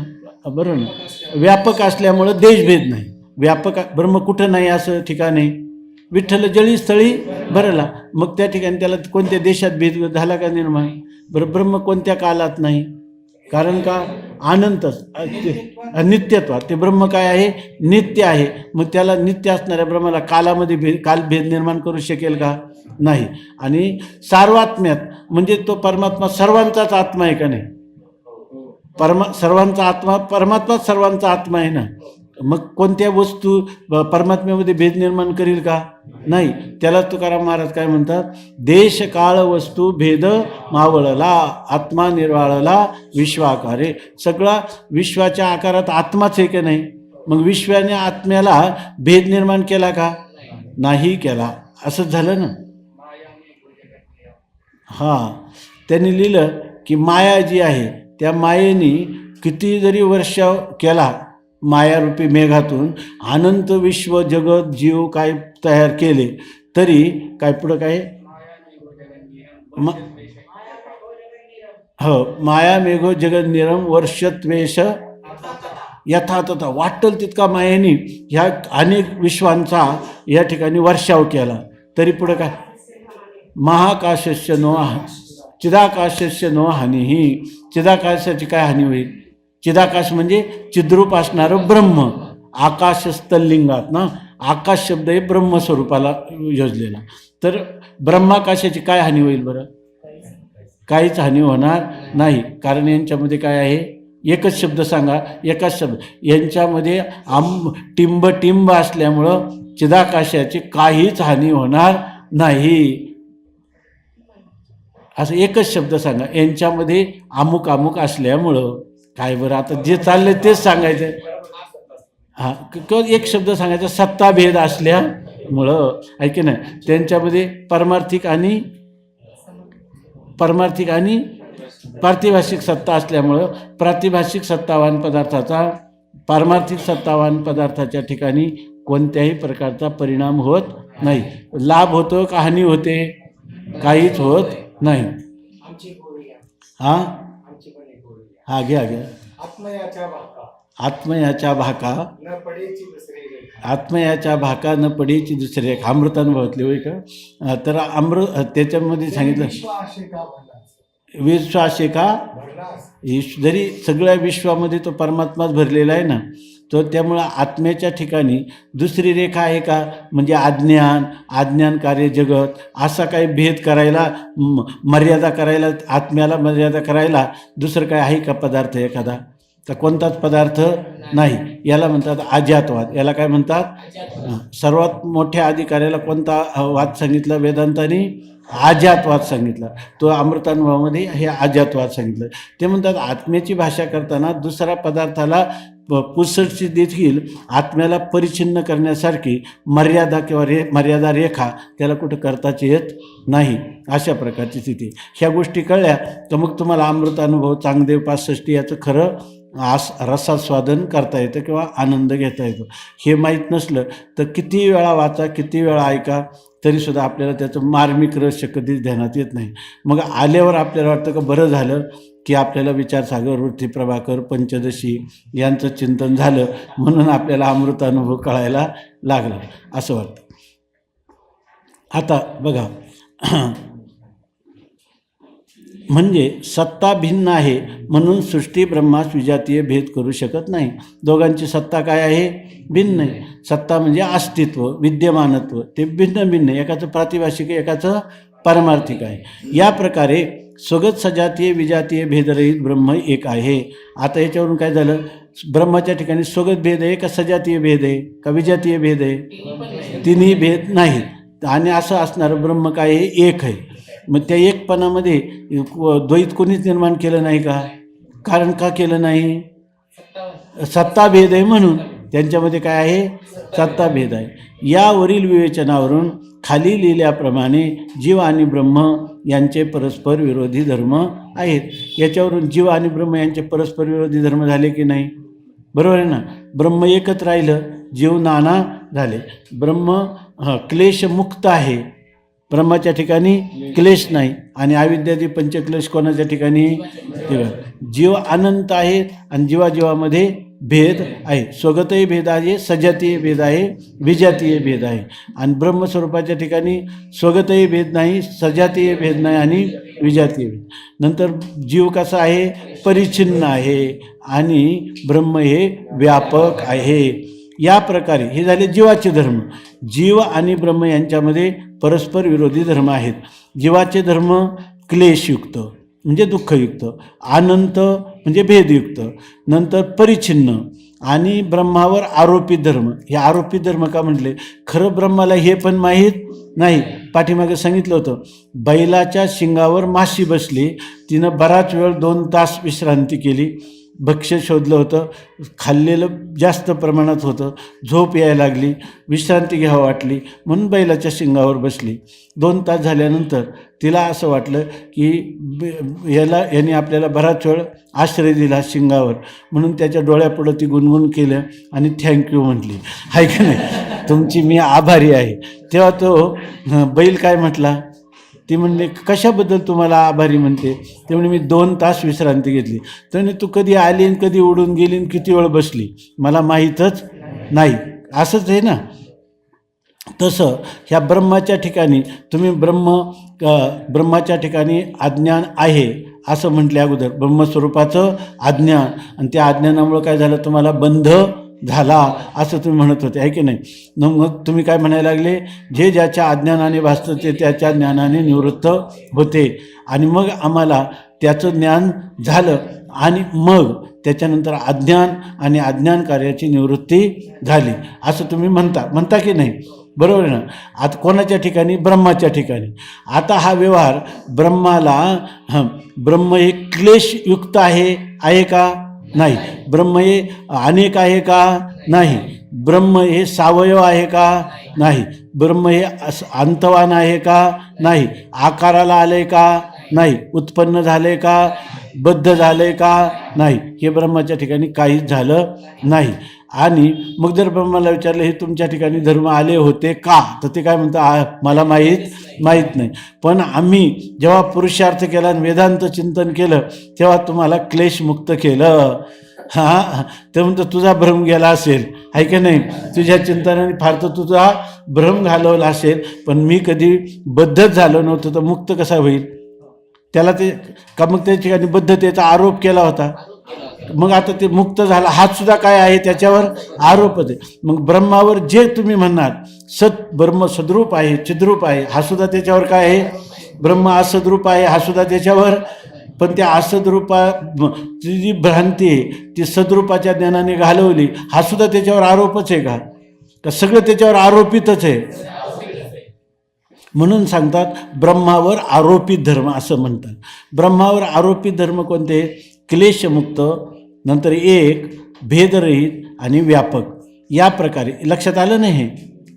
बरोबर ना, व्यापक असल्यामुळं देशभेद नाही. व्यापक ब्रह्म कुठं नाही असं ठिकाण आहे? विठ्ठल जळी स्थळी भरला, मग त्या ठिकाणी त्याला कोणत्या देशात भेद झाला का निर्माण? बरं, ब्रह्म कोणत्या कालात नाही? कारण का? अनंतच नित्यत्व. ते ब्रह्म काय आहे? नित्य आहे. मग त्याला नित्य असणाऱ्या ब्रह्माला कालामध्ये कालभेद निर्माण करू शकेल का? नाही. आणि सार्वात्म्यात म्हणजे तो परमात्मा सर्वांचाच आत्मा आहे का नाही? सर्वांचा आत्मा परमात्मा सर्वांचा आत्मा आहे ना. मग कोणत्या वस्तू परमात्म्यामध्ये भेद निर्माण करील का? नाही. त्याला तुकाराम महाराज काय म्हणतात? देश काळ वस्तू भेद मावळला, आत्मा निर्वाळला विश्वाकारे. सगळा विश्वाच्या आकारात आत्माच आहे का नाही? मग विश्वाने आत्म्याला भेद निर्माण केला का? नाही केला. असंच झालं ना. त्यांनी लिहिलं की माया जी आहे त्या मायेने किती जरी वर्ष केला, मायारूपी मेघातून अनंत विश्व जगत जीव काय तयार केले तरी काय पुढं काय माया मेघो जगत निरम वर्षत्वेश यथातथा. वाटल तितका मायेने ह्या अनेक विश्वांचा या ठिकाणी वर्षाव केला तरी पुढं काय? महाकाशस्य नो चिदाकाशस्य नो हानीही. चिदाकाशाची काय हानी होईल? चिदाकाश म्हणजे चिद्रूप असणारं ब्रह्म. आकाश स्थल्लिंगात ना, आकाश शब्द हे ब्रह्मस्वरूपाला योजलेला. तर ब्रह्माकाशाची काय हानी होईल बरं? काहीच हानी होणार नाही. कारण यांच्यामध्ये काय आहे? एकच शब्द सांगा, एकच शब्द. यांच्यामध्ये टिंब असल्यामुळं चिदाकाशाची काहीच हानी होणार नाही. असं एकच शब्द सांगा. यांच्यामध्ये अमुक अमुक असल्यामुळं काय बरं? आता जे चाललंय तेच सांगायचं. किंवा एक शब्द सांगायचा, सत्ता भेद असल्या मुळं आहे की नाही, त्यांच्यामध्ये पारमार्थिक आणि पार्थिभाषिक सत्ता असल्यामुळं प्रातिभाषिक सत्तावान पदार्थाचा पारमार्थिक सत्तावान पदार्थाच्या ठिकाणी कोणत्याही प्रकारचा परिणाम होत नाही. लाभ होतो का हानी होते? काहीच होत नाही. आमची गोळी घ्या. हां आमची पण एक गोळी घ्या. हां घ्या आत्मयाच्या भाका आत्मयाच्या भाका न पडेची दुसरी रेखा. आत्मयाच्या भाका न पडीची दुसरी एक अमृतानुभवातली होय का? तर त्याच्यामध्ये सांगितलं विश्वासे का भरलास? विश्वासे का भरलास. जरी सगळ्या विश्वामध्ये तो परमात्माच भरलेला आहे ना, तो त्यामुळं आत्म्याच्या ठिकाणी दुसरी रेखा आहे का? म्हणजे अज्ञान कार्य जगत असा काही भेद करायला, मर्यादा करायला, आत्म्याला मर्यादा करायला दुसरं काय आहे का पदार्थ एखादा? तर कोणताच पदार्थ नाही. याला म्हणतात अजातवाद. याला काय म्हणतात? सर्वात मोठ्या अधिकाऱ्याला कोणता वाद सांगितला वेदांताने? अजातवाद सांगितला. तो अमृतानुभवामध्ये हे अजातवाद सांगितलं. ते म्हणतात आत्म्याची भाषा करताना दुसऱ्या पदार्थाला पुसटची देखील आत्म्याला परिच्छिन्न करण्यासारखी मर्यादा किंवा मर्यादा रेखा त्याला कुठं करताच येत नाही. अशा प्रकारची स्थिती. ह्या गोष्टी कळल्या तर मग तुम्हाला अमृतानुभव, चांगदेव 65 याचं खरं रसास्वादन करता येतं किंवा आनंद घेता येतो. हे माहीत नसलं तर किती वेळा वाचा, किती वेळा ऐका, तरीसुद्धा आपल्याला त्याचं मार्मिक रहस्य कधीच ध्यानात येत नाही. मग आल्यावर आपल्याला वाटतं का बरं झालं की आपल्याला विचारसागर, वृत्ती प्रभाकर, पंचदशी यांचं चिंतन झालं म्हणून आपल्याला अमृतानुभव कळायला लागला असं वाटतं. आता बघा, म्हणजे सत्ता भिन्न आहे म्हणून सृष्टी ब्रह्मास विजातीय भेद करू शकत नाही. दोघांची सत्ता काय आहे? भिन्न आहे. सत्ता म्हणजे अस्तित्व, विद्यमानत्व, ते भिन्न. एकाचं प्रातिभाषिक आहे, एकाचं पारमार्थिक आहे. या प्रकारे स्वगत सजातीय विजातीय भेदरहित ब्रह्म एक आहे. आता याच्यावरून काय झालं? ब्रह्माच्या ठिकाणी स्वगत भेद आहे का सजातीय भेद आहे का विजातीय भेद आहे? तिन्ही भेद नाहीत. आणि असं असणारं ब्रह्म काय आहे? एक आहे. मग त्या एकपणामध्ये द्वैत कोणीच निर्माण केलं नाही का? कारण का केलं नाही? सत्ताभेद आहे म्हणून. त्यांच्यामध्ये काय आहे? सत्ताभेद आहे. यावरील विवेचनावरून खाली लिहिल्याप्रमाणे जीव आणि ब्रह्म यांचे परस्पर विरोधी धर्म आहेत. याच्यावरून जीव आणि ब्रह्म यांचे परस्पर विरोधी धर्म झाले की नाही? बरोबर आहे ना? ब्रह्म एकच राहिलं, जीव नाना झाले. ब्रह्म क्लेशमुक्त आहे, ब्रह्माच्या ठिकाणी क्लेश नाही. आणि अविद्यादी पंचक्लेश कोणाच्या ठिकाणी? जीव अनंत आहे आणि जीवाजीवामध्ये भेद आहे. स्वगतही भेद आहे, सजातीय भेद आहे, विजातीय भेद आहे. आणि ब्रह्मस्वरूपाच्या ठिकाणी स्वगतही भेद नाही, सजातीय भेद नाही आणि विजातीय भेद. नंतर जीव कसा आहे? परिच्छिन्न आहे आणि ब्रह्म हे व्यापक आहे. या प्रकारे हे झाले जीवाचे धर्म. जीव आणि ब्रह्म यांच्यामध्ये परस्पर विरोधी धर्म आहेत. जीवाचे धर्म क्लेशयुक्त म्हणजे दुःखयुक्त, अनंत म्हणजे भेदयुक्त, नंतर परिच्छिन्न आणि ब्रह्मावर आरोपित धर्म. हे आरोपित धर्म का म्हटले? खरं ब्रह्माला हे पण माहीत नाही. पाठीमागे सांगितलं होतं, बैलाच्या शिंगावर माशी बसली, तिनं बराच वेळ 2 तास विश्रांती केली, भक्ष्य शोधलं होतं, खाल्लेलं जास्त प्रमाणात होतं, झोप यायला लागली, विश्रांती घ्यावं वाटली म्हणून बैलाच्या शिंगावर बसली. 2 तास झाल्यानंतर तिला असं वाटलं की याने आपल्याला बराच वेळ आश्रय दिला शिंगावर, म्हणून त्याच्या डोळ्यापुढं ती गुणगुण केलं आणि थँक्यू म्हटली. आहे का नाही? तुमची मी आभारी आहे. तेव्हा तो बैल काय म्हटला? ती म्हणले कशाबद्दल तुम्हाला आभारी म्हणते? ते म्हणे मी 2 तास विश्रांती घेतली. तर म्हणे तू कधी आली आणि कधी उडून गेली आणि किती वेळ बसली मला माहीतच नाही. असंच आहे ना. तसं ह्या ब्रह्माच्या ठिकाणी तुम्ही ब्रह्माच्या ठिकाणी अज्ञान आहे असं म्हटले अगोदर, ब्रह्मस्वरूपाचं अज्ञान, आणि त्या अज्ञानामुळं काय झालं? तुम्हाला बंध झाला असं तुम्ही म्हणत होते, आहे की नाही? मग तुम्ही काय म्हणायला लागले? जे ज्याच्या अज्ञानाने भासतं ते त्याच्या ज्ञानाने निवृत्त होते. आणि मग आम्हाला त्याचं ज्ञान झालं आणि मग त्याच्यानंतर अज्ञान आणि अज्ञान कार्याची निवृत्ती झाली असं तुम्ही म्हणता की नाही? बरोबर आहे ना? आता कोणाच्या ठिकाणी? ब्रह्माच्या ठिकाणी. आता हा व्यवहार ब्रह्म हे क्लेशयुक्त आहे का? नाही. ब्रह्म हे अनेक आहे का? नाही. ब्रह्म हे सावयव आहे का? नाही. ब्रह्म हे अंतवान आहे का? नाही. आकाराला आले का? नाही. उत्पन्न झाले का? बद्ध झाले का? नाही. हे ब्रह्माच्या ठिकाणी काहीच झालं नाही. आणि मग जर ब्रह्माला विचारलं हे तुमच्या ठिकाणी धर्म आले होते का, तर ते काय म्हणतात, मला माहीत नाही. पण आम्ही जेव्हा पुरुषार्थ केला आणि वेदांत चिंतन केलं तेव्हा तुम्हाला क्लेशमुक्त केलं. हां, ते म्हणतो तुझा भ्रम गेला असेल, आहे की नाही, तुझ्या चिंतनाने फार तर तुझा भ्रम घालवला असेल, पण मी कधी बद्धच झालो नव्हतं तर मुक्त कसा होईल? त्याला ते का मग त्या ठिकाणी बद्धतेचा आरोप केला होता. मग आता ते मुक्त झाला, हात सुद्धा काय आहे त्याच्यावर आरोपच आहे. मग ब्रह्मावर जे तुम्ही म्हणणार ब्रह्म सद्रूप आहे, चिद्रूप आहे, हा सुद्धा त्याच्यावर काय आहे? ब्रह्म असद्रूप आहे, हा सुद्धा त्याच्यावर. पण त्या असद्रूपाची जी भ्रांती आहे ती सद्रूपाच्या ज्ञानाने घालवली, हा सुद्धा त्याच्यावर आरोपच आहे का? का सगळं त्याच्यावर आरोपितच आहे? म्हणून सांगतात ब्रह्मावर आरोपित धर्म असं म्हणतात. ब्रह्मावर आरोपित धर्म कोणते? क्लेशमुक्त, नंतर एक, भेदरहित आणि व्यापक. या प्रकारे लक्षात आलं नाही? हे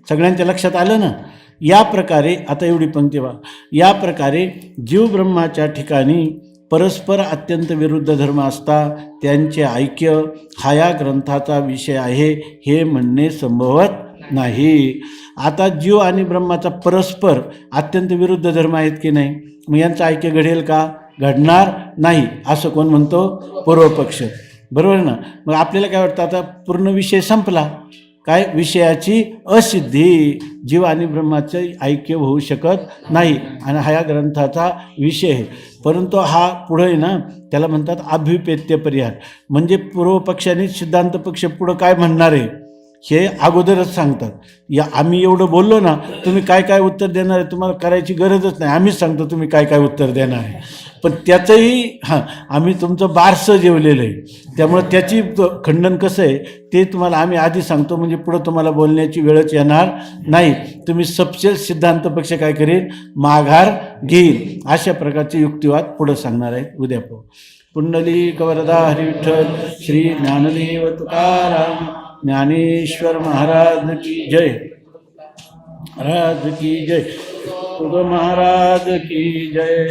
सगळ्यांच्या लक्षात आलं ना? या प्रकारे आता एवढी पंक्ती बघा. या प्रकारे जीव ब्रह्माच्या ठिकाणी परस्पर अत्यंत विरुद्ध धर्म असता त्यांचे ऐक्य हा या ग्रंथाचा विषय आहे हे म्हणणे संभवत नाही. आता जीव आणि ब्रह्माचा परस्पर अत्यंत विरुद्ध धर्म आहेत की नाही, मग यांचं ऐक्य घडेल का? घडणार नाही असं कोण म्हणतो? पूर्वपक्ष. बरोबर ना? मग आपल्याला काय वाटतं, आता पूर्ण विषय संपला. काय? विषयाची असिद्धी. जीव आणि ब्रह्माचं ऐक्य होऊ शकत नाही आणि हा या ग्रंथाचा विषय आहे. परंतु हा पुढं आहे ना, त्याला म्हणतात अभ्युपेत्य परिहार. म्हणजे पूर्वपक्षाने सिद्धांत पक्ष पुढं काय म्हणणार आहे हे अगोदरच सांगतात. या आम्ही एवढं बोललो ना, तुम्ही काय काय उत्तर देणार आहे तुम्हाला करायची गरजच नाही, आम्हीच सांगतो तुम्ही काय काय उत्तर देणार आहे. पण त्याचंही आम्ही तुमचं बारसं जेवलेलं आहे, त्यामुळं त्याची खंडन कसं आहे ते तुम्हाला आम्ही आधी सांगतो, म्हणजे पुढं तुम्हाला बोलण्याची वेळच येणार नाही. तुम्ही सपशेल सिद्धांत पक्ष काय करेल? माघार घेईल. अशा प्रकारचे युक्तिवाद पुढं सांगणार आहेत. उद्या पाहू. पुंडलिक वरदा हरी विठ्ठल श्री ज्ञानदेव तुकाराम ज्ञानेश्वर महाराज की जय. महाराज की जय. तुझं महाराज की जय.